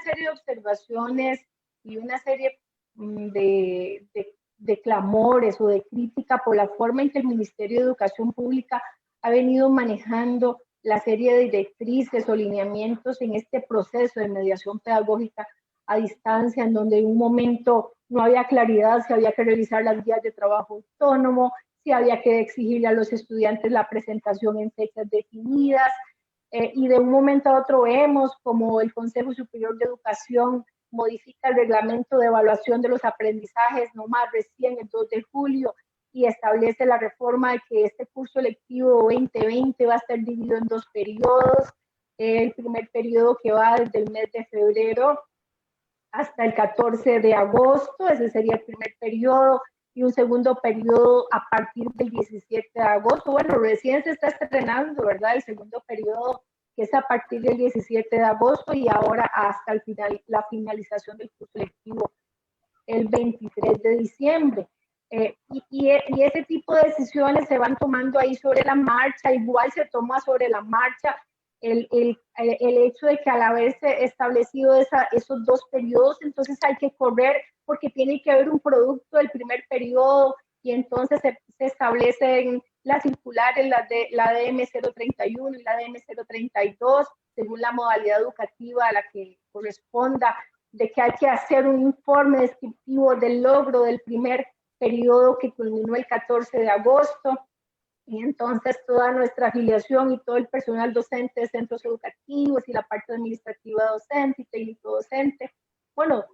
serie de observaciones y una serie de clamores o de crítica por la forma en que el Ministerio de Educación Pública ha venido manejando la serie de directrices o lineamientos en este proceso de mediación pedagógica a distancia, en donde en un momento no había claridad si había que revisar las guías de trabajo autónomo, si había que exigirle a los estudiantes la presentación en fechas definidas, y de un momento a otro vemos como el Consejo Superior de Educación modifica el reglamento de evaluación de los aprendizajes, no más recién el 2 de julio, y establece la reforma de que este curso lectivo 2020 va a estar dividido en 2 periodos. El primer periodo que va desde el mes de febrero hasta el 14 de agosto, ese sería el primer periodo, y un segundo periodo a partir del 17 de agosto. Bueno, recién se está estrenando, ¿verdad? El segundo periodo, que es a partir del 17 de agosto, y ahora hasta el final, la finalización del curso lectivo el 23 de diciembre. Y ese tipo de decisiones se van tomando ahí sobre la marcha, igual se toma sobre la marcha el hecho de que al haberse establecido esos 2 periodos, entonces hay que correr porque tiene que haber un producto del primer periodo y entonces se establecen las circulares, la DM 031 y la DM 032, según la modalidad educativa a la que corresponda, de que hay que hacer un informe descriptivo del logro del primer periodo que culminó el 14 de agosto, y entonces toda nuestra afiliación y todo el personal docente de centros educativos y la parte administrativa docente y técnico docente, bueno,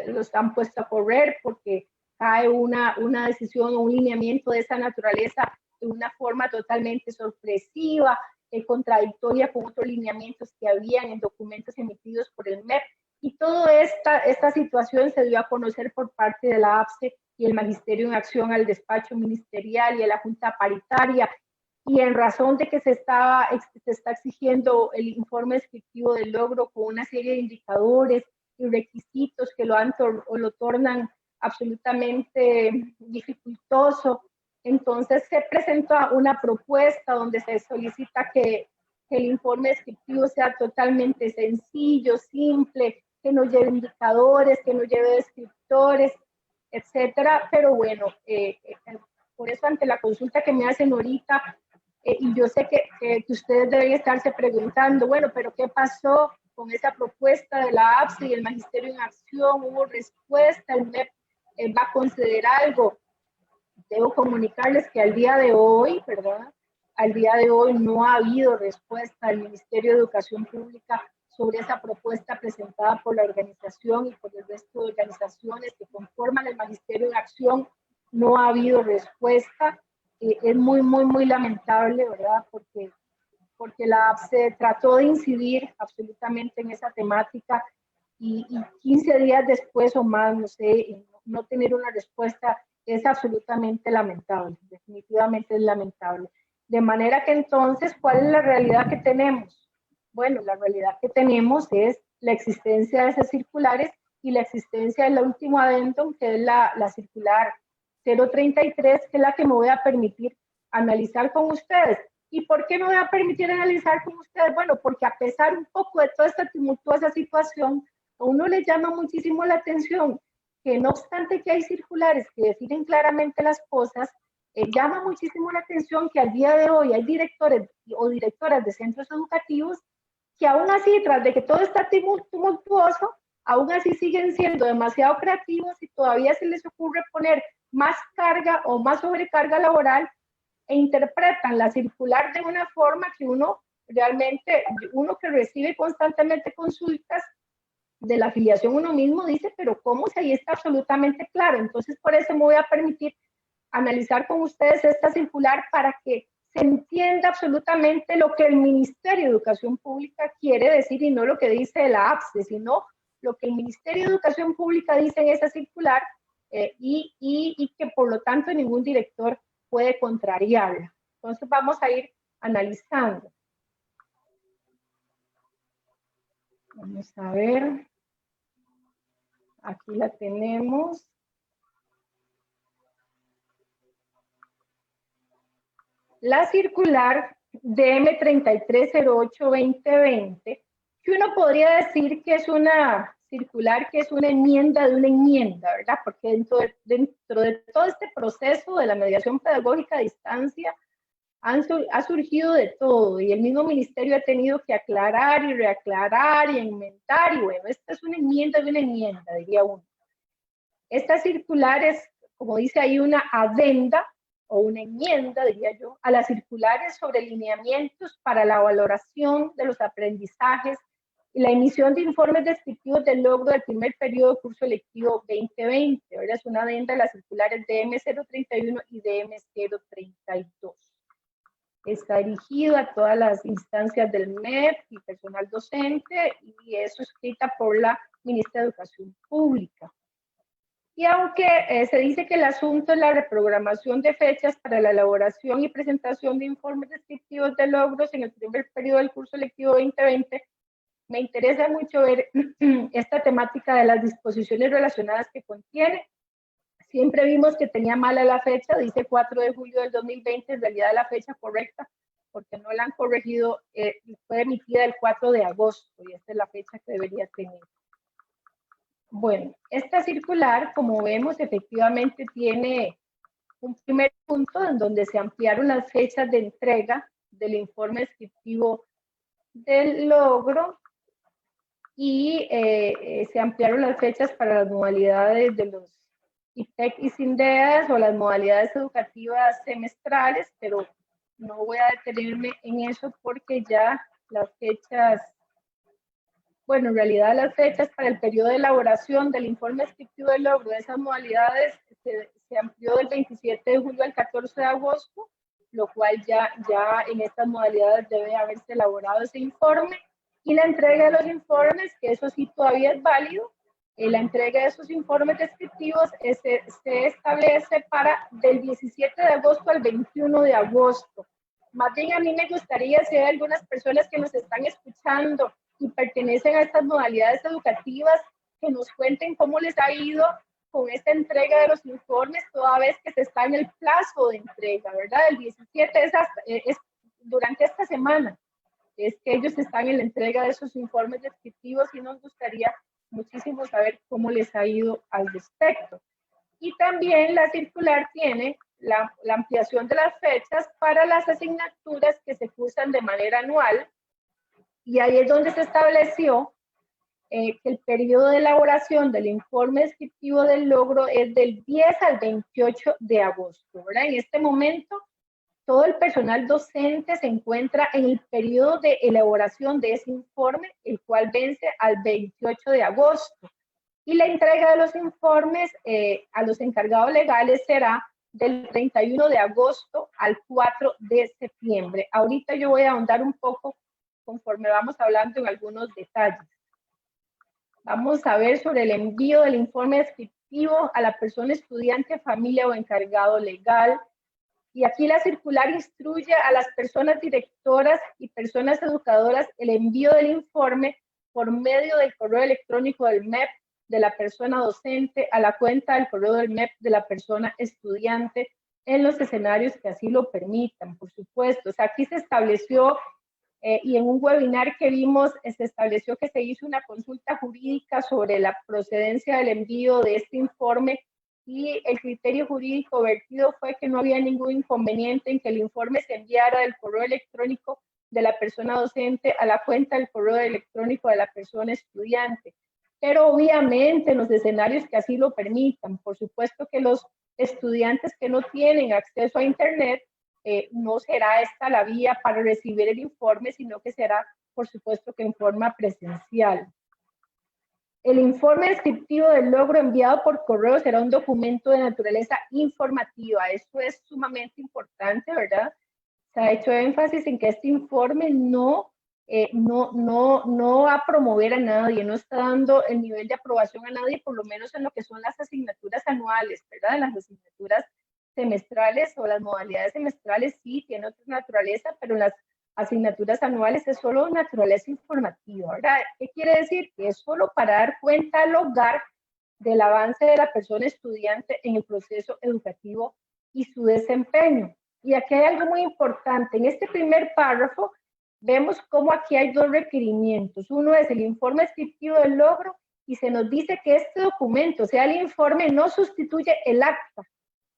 los han puesto a correr porque cae una decisión o un lineamiento de esa naturaleza de una forma totalmente sorpresiva, contradictoria con otros lineamientos que habían en documentos emitidos por el MEP. Y toda esta situación se dio a conocer por parte de la APSE y el Magisterio en Acción al despacho ministerial y a la Junta Paritaria, y en razón de que se está exigiendo el informe descriptivo del logro con una serie de indicadores y requisitos que lo tornan absolutamente dificultoso, entonces se presenta una propuesta donde se solicita que el informe descriptivo sea totalmente sencillo, simple, que no lleve indicadores, que no lleve descriptores, etcétera. Pero bueno, por eso ante la consulta que me hacen ahorita, y yo sé que ustedes deben estarse preguntando, bueno, pero ¿qué pasó con esa propuesta de la APSE y el Magisterio en Acción? ¿Hubo respuesta? ¿El MEP va a conceder algo? Debo comunicarles que al día de hoy, ¿verdad? Al día de hoy no ha habido respuesta del Ministerio de Educación Pública sobre esa propuesta presentada por la organización y por el resto de organizaciones que conforman el Magisterio en Acción. No ha habido respuesta. Es muy lamentable, ¿verdad? Porque la APSE trató de incidir absolutamente en esa temática y 15 días después o más, no sé, no tener una respuesta es absolutamente lamentable, definitivamente es lamentable. De manera que entonces, ¿cuál es la realidad que tenemos? Bueno, la realidad que tenemos es la existencia de esas circulares y la existencia del último adendum, que es la circular 033, que es la que me voy a permitir analizar con ustedes. ¿Y por qué me voy a permitir analizar con ustedes? Bueno, porque a pesar un poco de toda esta tumultuosa situación, a uno le llama muchísimo la atención que no obstante que hay circulares que definen claramente las cosas, llama muchísimo la atención que al día de hoy hay directores o directoras de centros educativos que aún así, tras de que todo está tumultuoso, aún así siguen siendo demasiado creativos y todavía se les ocurre poner más carga o más sobrecarga laboral e interpretan la circular de una forma que uno que recibe constantemente consultas de la afiliación uno mismo dice, pero ¿cómo si ahí está absolutamente claro? Entonces, por eso me voy a permitir analizar con ustedes esta circular para que se entienda absolutamente lo que el Ministerio de Educación Pública quiere decir y no lo que dice la APSE, sino lo que el Ministerio de Educación Pública dice en esa circular y que por lo tanto ningún director puede contrariarla. Entonces vamos a ir analizando. Vamos a ver. Aquí la tenemos. La circular DM3308-2020, que uno podría decir que es una circular que es una enmienda de una enmienda, ¿verdad? Porque dentro de todo este proceso de la mediación pedagógica a distancia ha surgido de todo y el mismo ministerio ha tenido que aclarar y reaclarar y enmendar y bueno, esta es una enmienda de una enmienda, diría uno. Esta circular es, como dice ahí, una adenda o una enmienda, diría yo, a las circulares sobre lineamientos para la valoración de los aprendizajes y la emisión de informes descriptivos del logro del primer periodo de curso lectivo 2020. ¿Verdad? Es una adenda a las circulares DM031 y DM032. Está dirigido a todas las instancias del MEP y personal docente y es escrita por la Ministra de Educación Pública. Y aunque se dice que el asunto es la reprogramación de fechas para la elaboración y presentación de informes descriptivos de logros en el primer periodo del curso lectivo 2020, me interesa mucho ver esta temática de las disposiciones relacionadas que contiene. Siempre vimos que tenía mala la fecha, dice 4 de julio del 2020, en realidad la fecha correcta, porque no la han corregido, fue emitida el 4 de agosto y esta es la fecha que debería tener. Bueno, esta circular, como vemos, efectivamente tiene un primer punto en donde se ampliaron las fechas de entrega del informe descriptivo del logro y se ampliaron las fechas para las modalidades de los IPEC y SINDEAS o las modalidades educativas semestrales, pero no voy a detenerme en eso porque ya las fechas, bueno, en realidad las fechas para el periodo de elaboración del informe descriptivo del logro de esas modalidades se amplió del 27 de julio al 14 de agosto, lo cual ya en estas modalidades debe haberse elaborado ese informe. Y la entrega de los informes, que eso sí todavía es válido, la entrega de esos informes descriptivos se establece para del 17 de agosto al 21 de agosto. Más bien a mí me gustaría, si hay algunas personas que nos están escuchando y pertenecen a estas modalidades educativas, que nos cuenten cómo les ha ido con esta entrega de los informes, toda vez que se está en el plazo de entrega, ¿verdad? El 17 es durante esta semana, es que ellos están en la entrega de esos informes descriptivos y nos gustaría muchísimo saber cómo les ha ido al respecto. Y también la circular tiene la ampliación de las fechas para las asignaturas que se cursan de manera anual, y ahí es donde se estableció que el periodo de elaboración del informe descriptivo del logro es del 10 al 28 de agosto, ¿verdad? En este momento, todo el personal docente se encuentra en el periodo de elaboración de ese informe, el cual vence al 28 de agosto. Y la entrega de los informes a los encargados legales será del 31 de agosto al 4 de septiembre. Ahorita yo voy a ahondar un poco conforme vamos hablando en algunos detalles. Vamos a ver sobre el envío del informe descriptivo a la persona estudiante, familia o encargado legal. Y aquí la circular instruye a las personas directoras y personas educadoras el envío del informe por medio del correo electrónico del MEP de la persona docente a la cuenta del correo del MEP de la persona estudiante en los escenarios que así lo permitan, por supuesto. O sea, aquí se estableció y en un webinar que vimos se estableció que se hizo una consulta jurídica sobre la procedencia del envío de este informe y el criterio jurídico vertido fue que no había ningún inconveniente en que el informe se enviara del correo electrónico de la persona docente a la cuenta del correo electrónico de la persona estudiante. Pero obviamente en los escenarios que así lo permitan, por supuesto que los estudiantes que no tienen acceso a Internet, no será esta la vía para recibir el informe, sino que será, por supuesto, que en forma presencial. El informe descriptivo del logro enviado por correo será un documento de naturaleza informativa. Esto es sumamente importante, ¿verdad? Se ha hecho énfasis en que este informe no va a promover a nadie, no está dando el nivel de aprobación a nadie, por lo menos en lo que son las asignaturas anuales, ¿verdad? En las asignaturas semestrales o las modalidades semestrales sí tiene otra naturaleza, pero en las asignaturas anuales es solo naturaleza informativa, ¿verdad? ¿Qué quiere decir? Que es solo para dar cuenta al hogar del avance de la persona estudiante en el proceso educativo y su desempeño. Y aquí hay algo muy importante. En este primer párrafo vemos cómo aquí hay dos requerimientos. Uno es el informe descriptivo del logro y se nos dice que este documento, o sea, el informe, no sustituye el acta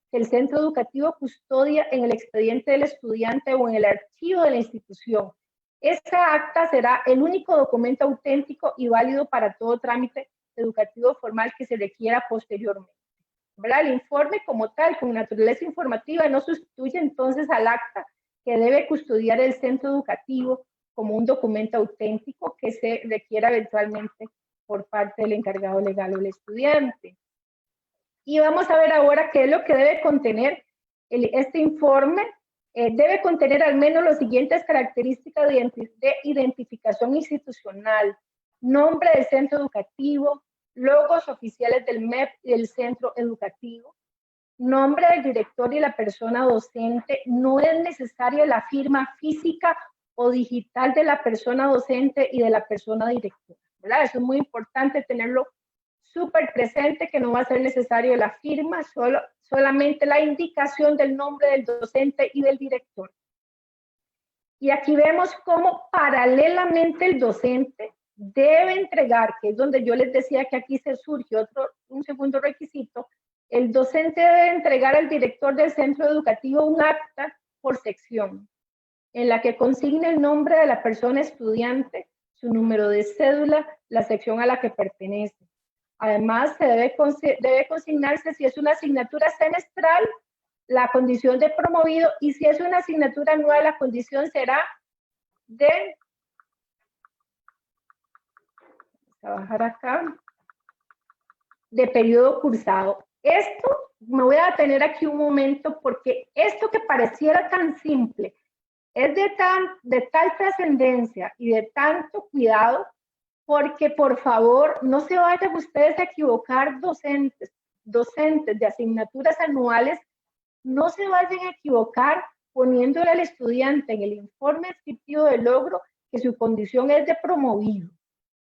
que el centro educativo custodia en el expediente del estudiante o en el archivo de la institución. Esa acta será el único documento auténtico y válido para todo trámite educativo formal que se requiera posteriormente, ¿verdad? El informe como tal, con naturaleza informativa, no sustituye entonces al acta que debe custodiar el centro educativo como un documento auténtico que se requiera eventualmente por parte del encargado legal o el estudiante. Y vamos a ver ahora qué es lo que debe contener este informe. Debe contener al menos las siguientes características de identificación institucional: nombre del centro educativo, logos oficiales del MEP y del centro educativo, nombre del director y la persona docente. No es necesaria la firma física o digital de la persona docente y de la persona directora, ¿verdad? Eso es muy importante tenerlo súper presente, que no va a ser necesario la firma, solamente la indicación del nombre del docente y del director. Y aquí vemos cómo paralelamente el docente debe entregar, que es donde yo les decía que aquí se surge un segundo requisito, El docente debe entregar al director del centro educativo un acta por sección, en la que consigne el nombre de la persona estudiante, su número de cédula, la sección a la que pertenece. Además, debe consignarse si es una asignatura semestral, la condición de promovido, y si es una asignatura anual, la condición será de, vamos a bajar acá, de periodo cursado. Esto, me voy a detener aquí un momento, porque esto que pareciera tan simple, es de tal trascendencia y de tanto cuidado, porque por favor no se vayan ustedes a equivocar, docentes de asignaturas anuales, no se vayan a equivocar poniéndole al estudiante en el informe descriptivo de logro que su condición es de promovido.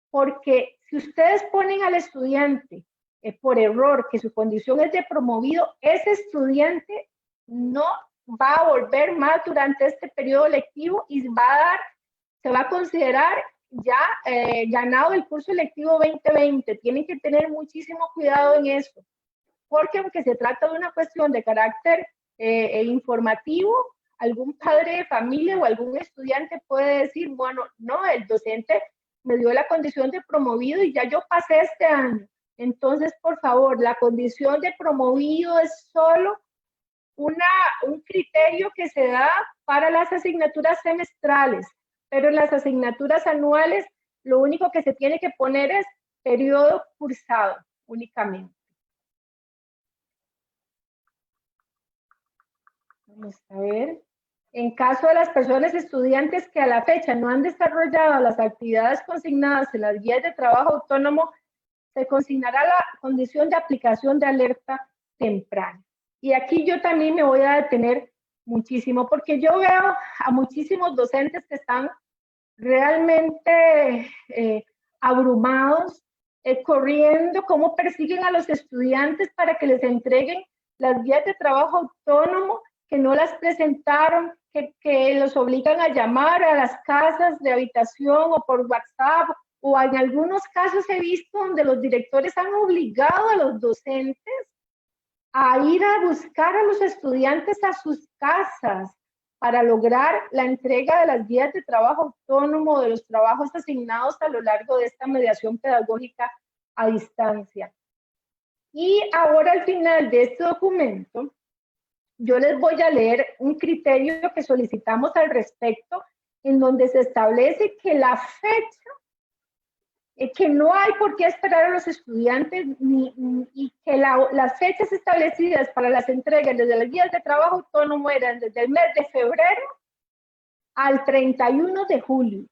Porque si ustedes ponen al estudiante por error que su condición es de promovido, ese estudiante no va a volver más durante este periodo lectivo y se va a considerar ya ganado el curso lectivo 2020. Tienen que tener muchísimo cuidado en eso, porque aunque se trata de una cuestión de carácter informativo, algún padre de familia o algún estudiante puede decir, bueno, no, el docente me dio la condición de promovido y ya yo pasé este año. Entonces, por favor, la condición de promovido es solo un criterio que se da para las asignaturas semestrales, pero en las asignaturas anuales lo único que se tiene que poner es periodo cursado únicamente. Vamos a ver. En caso de las personas estudiantes que a la fecha no han desarrollado las actividades consignadas en las guías de trabajo autónomo, se consignará la condición de aplicación de alerta temprana. Y aquí yo también me voy a detener muchísimo, porque yo veo a muchísimos docentes que están realmente abrumados, corriendo, cómo persiguen a los estudiantes para que les entreguen las guías de trabajo autónomo, que no las presentaron, que los obligan a llamar a las casas de habitación o por WhatsApp, o en algunos casos he visto donde los directores han obligado a los docentes a ir a buscar a los estudiantes a sus casas para lograr la entrega de las guías de trabajo autónomo, de los trabajos asignados a lo largo de esta mediación pedagógica a distancia. Y ahora al final de este documento, yo les voy a leer un criterio que solicitamos al respecto, en donde se establece que la fecha, que no hay por qué esperar a los estudiantes y que las fechas establecidas para las entregas desde las guías de trabajo autónomo eran desde el mes de febrero al 31 de julio.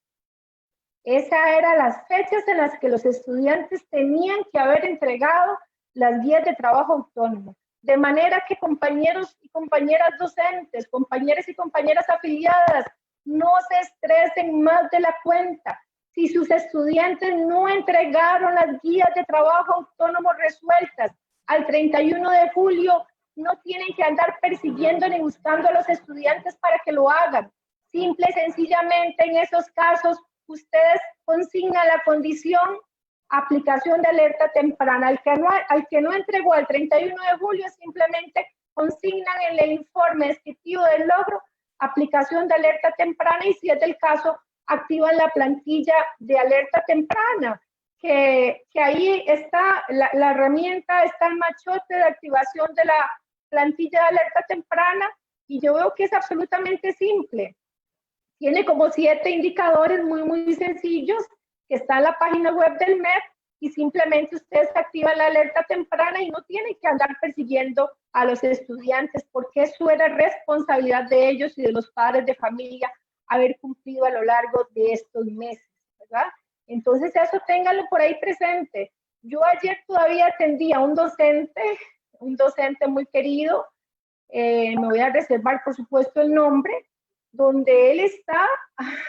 Esas eran las fechas en las que los estudiantes tenían que haber entregado las guías de trabajo autónomo. De manera que compañeros y compañeras docentes, compañeros y compañeras afiliadas, no se estresen más de la cuenta. Si sus estudiantes no entregaron las guías de trabajo autónomo resueltas al 31 de julio, no tienen que andar persiguiendo ni buscando a los estudiantes para que lo hagan. Simple y sencillamente en esos casos, ustedes consignan la condición aplicación de alerta temprana. Al que no entregó el 31 de julio, simplemente consignan en el informe descriptivo del logro aplicación de alerta temprana, y si es del caso, activan la plantilla de alerta temprana, que ahí está la herramienta, está el machote de activación de la plantilla de alerta temprana, y yo veo que es absolutamente simple. Tiene como 7 indicadores muy sencillos, que está en la página web del MEP, y simplemente ustedes activan la alerta temprana y no tienen que andar persiguiendo a los estudiantes, porque eso era responsabilidad de ellos y de los padres de familia haber cumplido a lo largo de estos meses, ¿verdad? Entonces eso ténganlo por ahí presente. Yo ayer todavía atendí a un docente muy querido, me voy a reservar por supuesto el nombre, donde él está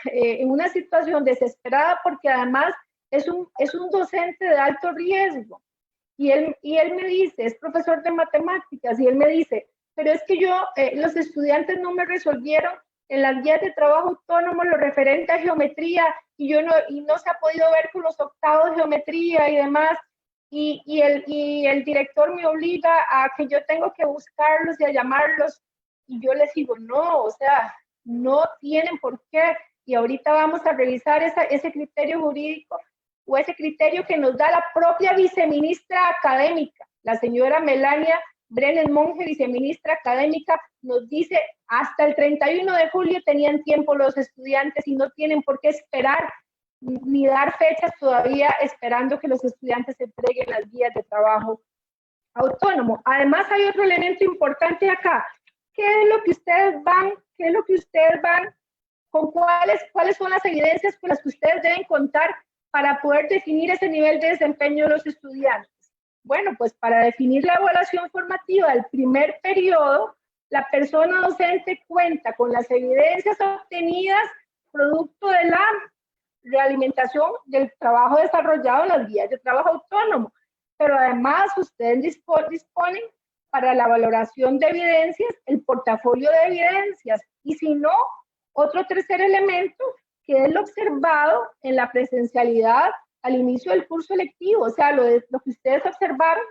en una situación desesperada, porque además es un docente de alto riesgo. Y él me dice, es profesor de matemáticas, y él me dice, pero es que los estudiantes no me resolvieron en las guías de trabajo autónomo lo referente a geometría, y no se ha podido ver con los octavos de geometría y demás. y el director me obliga a que yo tengo que buscarlos y a llamarlos, y yo les digo, no, o sea, no tienen por qué, y ahorita vamos a revisar ese criterio jurídico o ese criterio que nos da la propia viceministra académica, la señora Melania Brenes Monge, viceministra académica, nos dice hasta el 31 de julio tenían tiempo los estudiantes y no tienen por qué esperar ni dar fechas todavía esperando que los estudiantes entreguen las guías de trabajo autónomo. Además, hay otro elemento importante acá. ¿Qué es lo que ustedes van? ¿Qué es lo que ustedes van? ¿Con cuáles son las evidencias con las que ustedes deben contar para poder definir ese nivel de desempeño de los estudiantes? Bueno, pues para definir la evaluación formativa del primer periodo, la persona docente cuenta con las evidencias obtenidas producto de la realimentación del trabajo desarrollado en las guías de trabajo autónomo. Pero además ustedes disponen para la valoración de evidencias el portafolio de evidencias. Y si no, otro tercer elemento que es lo observado en la presencialidad al inicio del curso lectivo. O sea, lo que ustedes observaron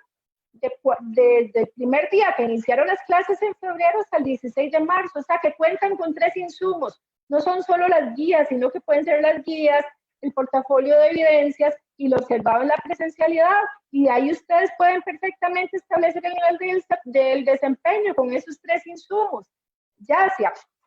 desde el primer día que iniciaron las clases en febrero hasta el 16 de marzo. O sea, que cuentan con 3 insumos. No son solo las guías, sino que pueden ser las guías, el portafolio de evidencias y lo observado en la presencialidad. Y de ahí ustedes pueden perfectamente establecer el nivel del desempeño con esos 3 insumos. Ya, si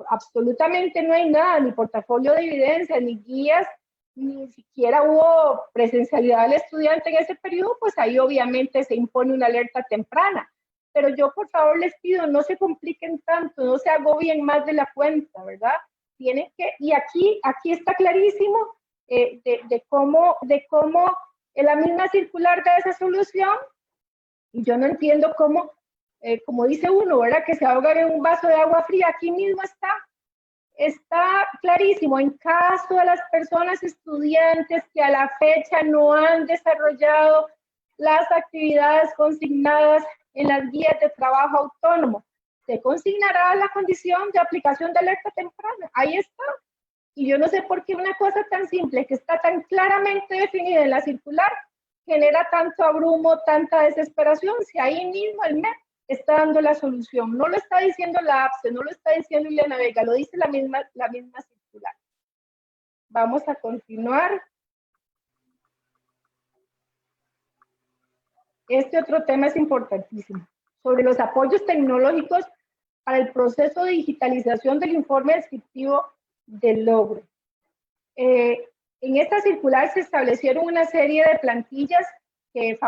absolutamente no hay nada, ni portafolio de evidencias, ni guías, ni siquiera hubo presencialidad del estudiante en ese periodo, pues ahí obviamente se impone una alerta temprana. Pero yo por favor les pido, no se compliquen tanto, no se agobien más de la cuenta, ¿verdad? Tienen que, y aquí está clarísimo de cómo en la misma circular de esa solución, y yo no entiendo cómo, como dice uno, ¿verdad? Que se ahoga en un vaso de agua fría, aquí mismo está clarísimo, en caso de las personas estudiantes que a la fecha no han desarrollado las actividades consignadas en las guías de trabajo autónomo, se consignará la condición de aplicación de alerta temprana. Ahí está. Y yo no sé por qué una cosa tan simple, que está tan claramente definida en la circular, genera tanto abrumo, tanta desesperación, si ahí mismo el MEP está dando la solución. No lo está diciendo la APSE, no lo está diciendo Ileana Vega, lo dice la misma circular. Vamos a continuar. Este otro tema es importantísimo, sobre los apoyos tecnológicos para el proceso de digitalización del informe descriptivo del logro. En esta circular se establecieron una serie de plantillas que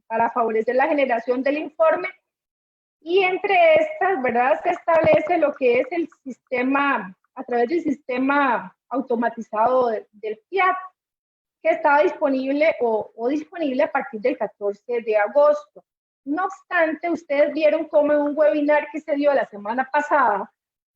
para favorecer la generación del informe, y entre estas, ¿verdad?, se establece lo que es el sistema, a través del sistema automatizado del PIAP, que estaba disponible o disponible a partir del 14 de agosto. No obstante, ustedes vieron cómo en un webinar que se dio la semana pasada,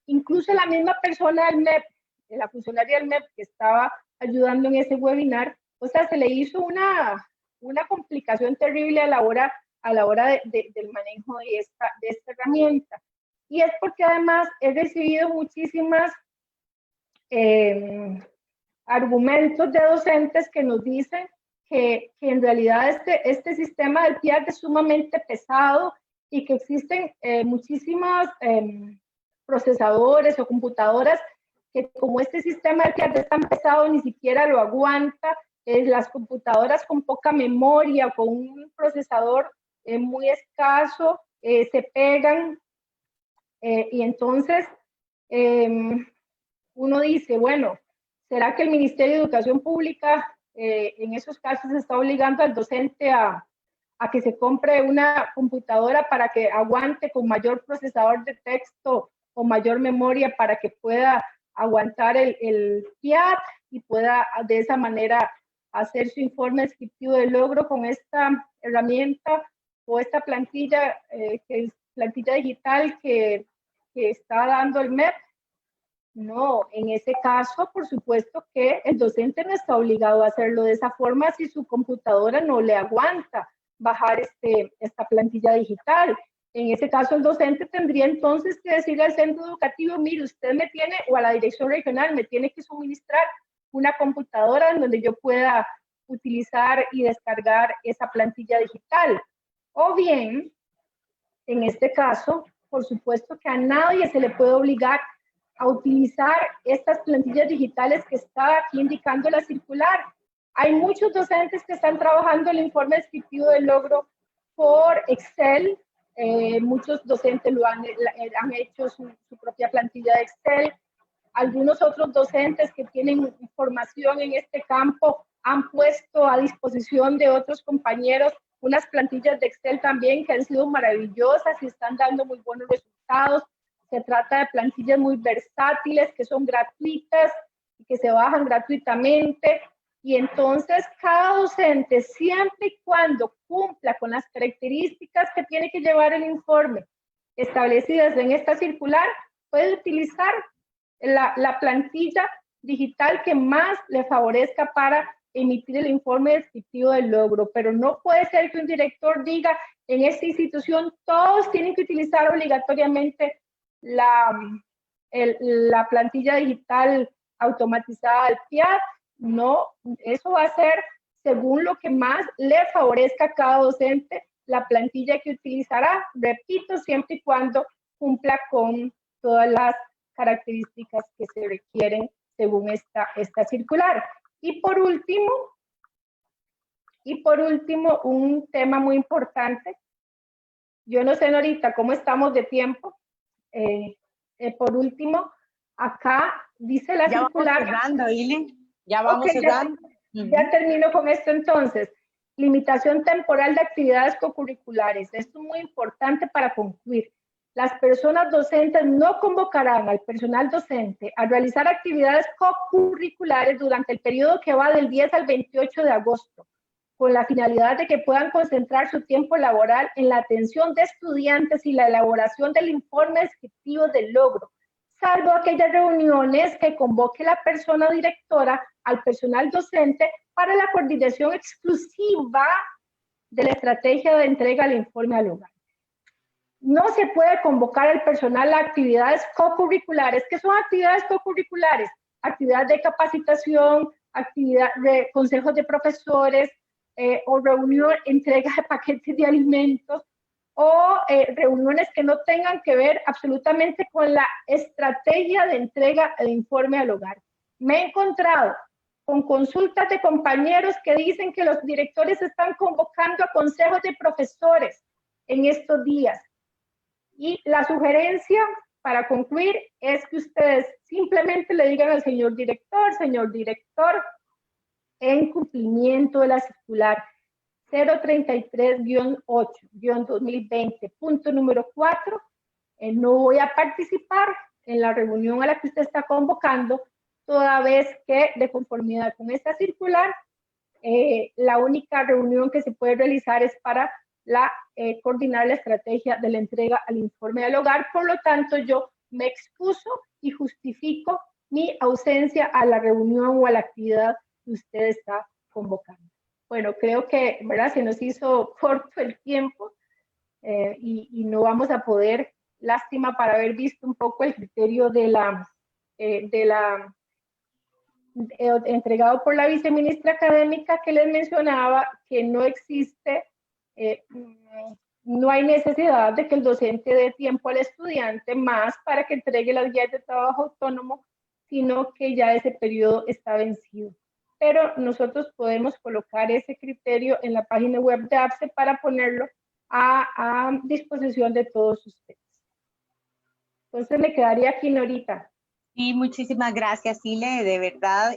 incluso la misma persona del MEP, la funcionaria del MEP que estaba ayudando en ese webinar, o sea, se le hizo una complicación terrible a la hora del manejo de esta herramienta. Y es porque además he recibido muchísimas argumentos de docentes que nos dicen que en realidad este sistema del PIAC es sumamente pesado y que existen muchísimos procesadores o computadoras que, como este sistema del PIAC es tan pesado, ni siquiera lo aguanta. Las computadoras con poca memoria o con un procesador muy escaso se pegan, y entonces uno dice, bueno, ¿será que el Ministerio de Educación Pública en esos casos está obligando al docente a que se compre una computadora para que aguante con mayor procesador de texto o mayor memoria para que pueda aguantar el PIAP y pueda de esa manera hacer su informe descriptivo de logro con esta herramienta o esta plantilla, que es plantilla digital que está dando el MEP? No, en ese caso, por supuesto que el docente no está obligado a hacerlo de esa forma si su computadora no le aguanta bajar esta plantilla digital. En ese caso, el docente tendría entonces que decirle al centro educativo, mire, usted me tiene, o a la dirección regional, me tiene que suministrar una computadora en donde yo pueda utilizar y descargar esa plantilla digital. O bien, en este caso, por supuesto que a nadie se le puede obligar a utilizar estas plantillas digitales que está aquí indicando la circular. Hay muchos docentes que están trabajando el informe descriptivo del logro por Excel. Muchos docentes han hecho su propia plantilla de Excel. Algunos otros docentes que tienen formación en este campo han puesto a disposición de otros compañeros unas plantillas de Excel también que han sido maravillosas y están dando muy buenos resultados. Se trata de plantillas muy versátiles que son gratuitas y que se bajan gratuitamente. Y entonces cada docente, siempre y cuando cumpla con las características que tiene que llevar el informe establecidas en esta circular, puede utilizar la plantilla digital que más le favorezca para emitir el informe descriptivo del logro. Pero no puede ser que un director diga, en esta institución todos tienen que utilizar obligatoriamente la plantilla digital automatizada del PIAT. No, eso va a ser según lo que más le favorezca a cada docente la plantilla que utilizará, repito, siempre y cuando cumpla con todas las características que se requieren según esta circular. Y por último, un tema muy importante. Yo no sé, Norita, cómo estamos de tiempo. Por último, acá dice la circular. Vamos cerrando, Ile. Ya vamos cerrando. Ya termino con esto entonces. Limitación temporal de actividades cocurriculares. Esto es muy importante para concluir. Las personas docentes no convocarán al personal docente a realizar actividades cocurriculares durante el periodo que va del 10 al 28 de agosto, con la finalidad de que puedan concentrar su tiempo laboral en la atención de estudiantes y la elaboración del informe descriptivo del logro, salvo aquellas reuniones que convoque la persona directora al personal docente para la coordinación exclusiva de la estrategia de entrega del informe al hogar. No se puede convocar al personal a actividades cocurriculares. ¿Qué son actividades cocurriculares? Actividades de capacitación, actividades de consejos de profesores, o reunión, entrega de paquetes de alimentos, o reuniones que no tengan que ver absolutamente con la estrategia de entrega del informe al hogar. Me he encontrado con consultas de compañeros que dicen que los directores están convocando a consejos de profesores en estos días. Y la sugerencia para concluir es que ustedes simplemente le digan al señor director, en cumplimiento de la circular 033-8-2020, punto número 4, no voy a participar en la reunión a la que usted está convocando, toda vez que de conformidad con esta circular, la única reunión que se puede realizar es para coordinar la estrategia de la entrega al informe del hogar. Por lo tanto, yo me excuso y justifico mi ausencia a la reunión o a la actividad que usted está convocando. Bueno, creo que, ¿verdad?, se nos hizo corto el tiempo y no vamos a poder, lástima para haber visto un poco el criterio entregado por la viceministra académica que les mencionaba, que no existe, no hay necesidad de que el docente dé tiempo al estudiante más para que entregue las guías de trabajo autónomo, sino que ya ese periodo está vencido. Pero nosotros podemos colocar ese criterio en la página web de APSE para ponerlo a disposición de todos ustedes. Entonces me quedaría aquí, Norita. Sí, muchísimas gracias, Ile. De verdad,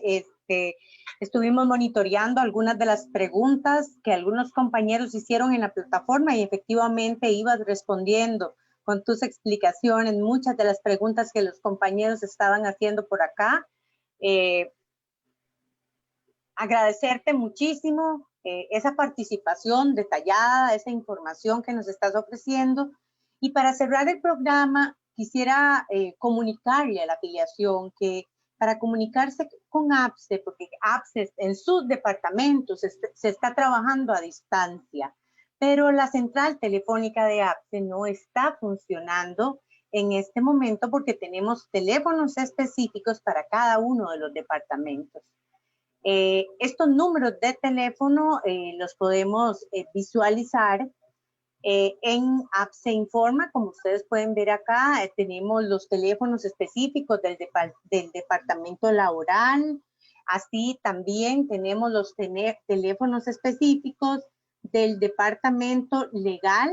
estuvimos monitoreando algunas de las preguntas que algunos compañeros hicieron en la plataforma y efectivamente ibas respondiendo con tus explicaciones muchas de las preguntas que los compañeros estaban haciendo por acá. Agradecerte muchísimo esa participación detallada, esa información que nos estás ofreciendo. Y para cerrar el programa, quisiera comunicarle a la afiliación que para comunicarse con APSE, porque APSE en sus departamentos se está trabajando a distancia, pero la central telefónica de APSE no está funcionando en este momento porque tenemos teléfonos específicos para cada uno de los departamentos. Estos números de teléfono los podemos visualizar en APSE Informa. Como ustedes pueden ver acá, tenemos los teléfonos específicos del departamento laboral. Así también tenemos los teléfonos específicos del departamento legal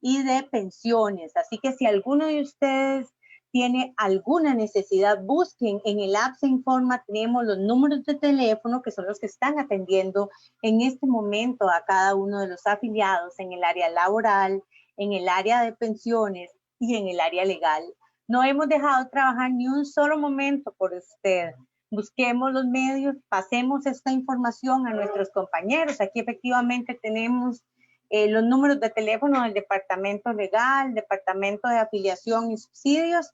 y de pensiones. Así que si alguno de ustedes tiene alguna necesidad, busquen en el APSE Informa, tenemos los números de teléfono que son los que están atendiendo en este momento a cada uno de los afiliados en el área laboral, en el área de pensiones y en el área legal. No hemos dejado de trabajar ni un solo momento por usted. Busquemos los medios, pasemos esta información a nuestros compañeros. Aquí efectivamente tenemos los números de teléfono del departamento legal, departamento de afiliación y subsidios.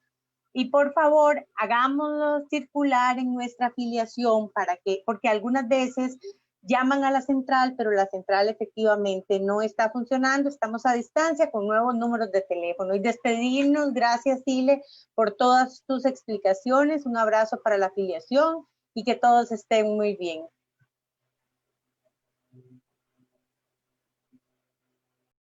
Y por favor, hagámoslo circular en nuestra afiliación porque algunas veces llaman a la central, pero la central efectivamente no está funcionando. Estamos a distancia con nuevos números de teléfono. Y despedirnos, gracias Sile por todas tus explicaciones. Un abrazo para la afiliación y que todos estén muy bien.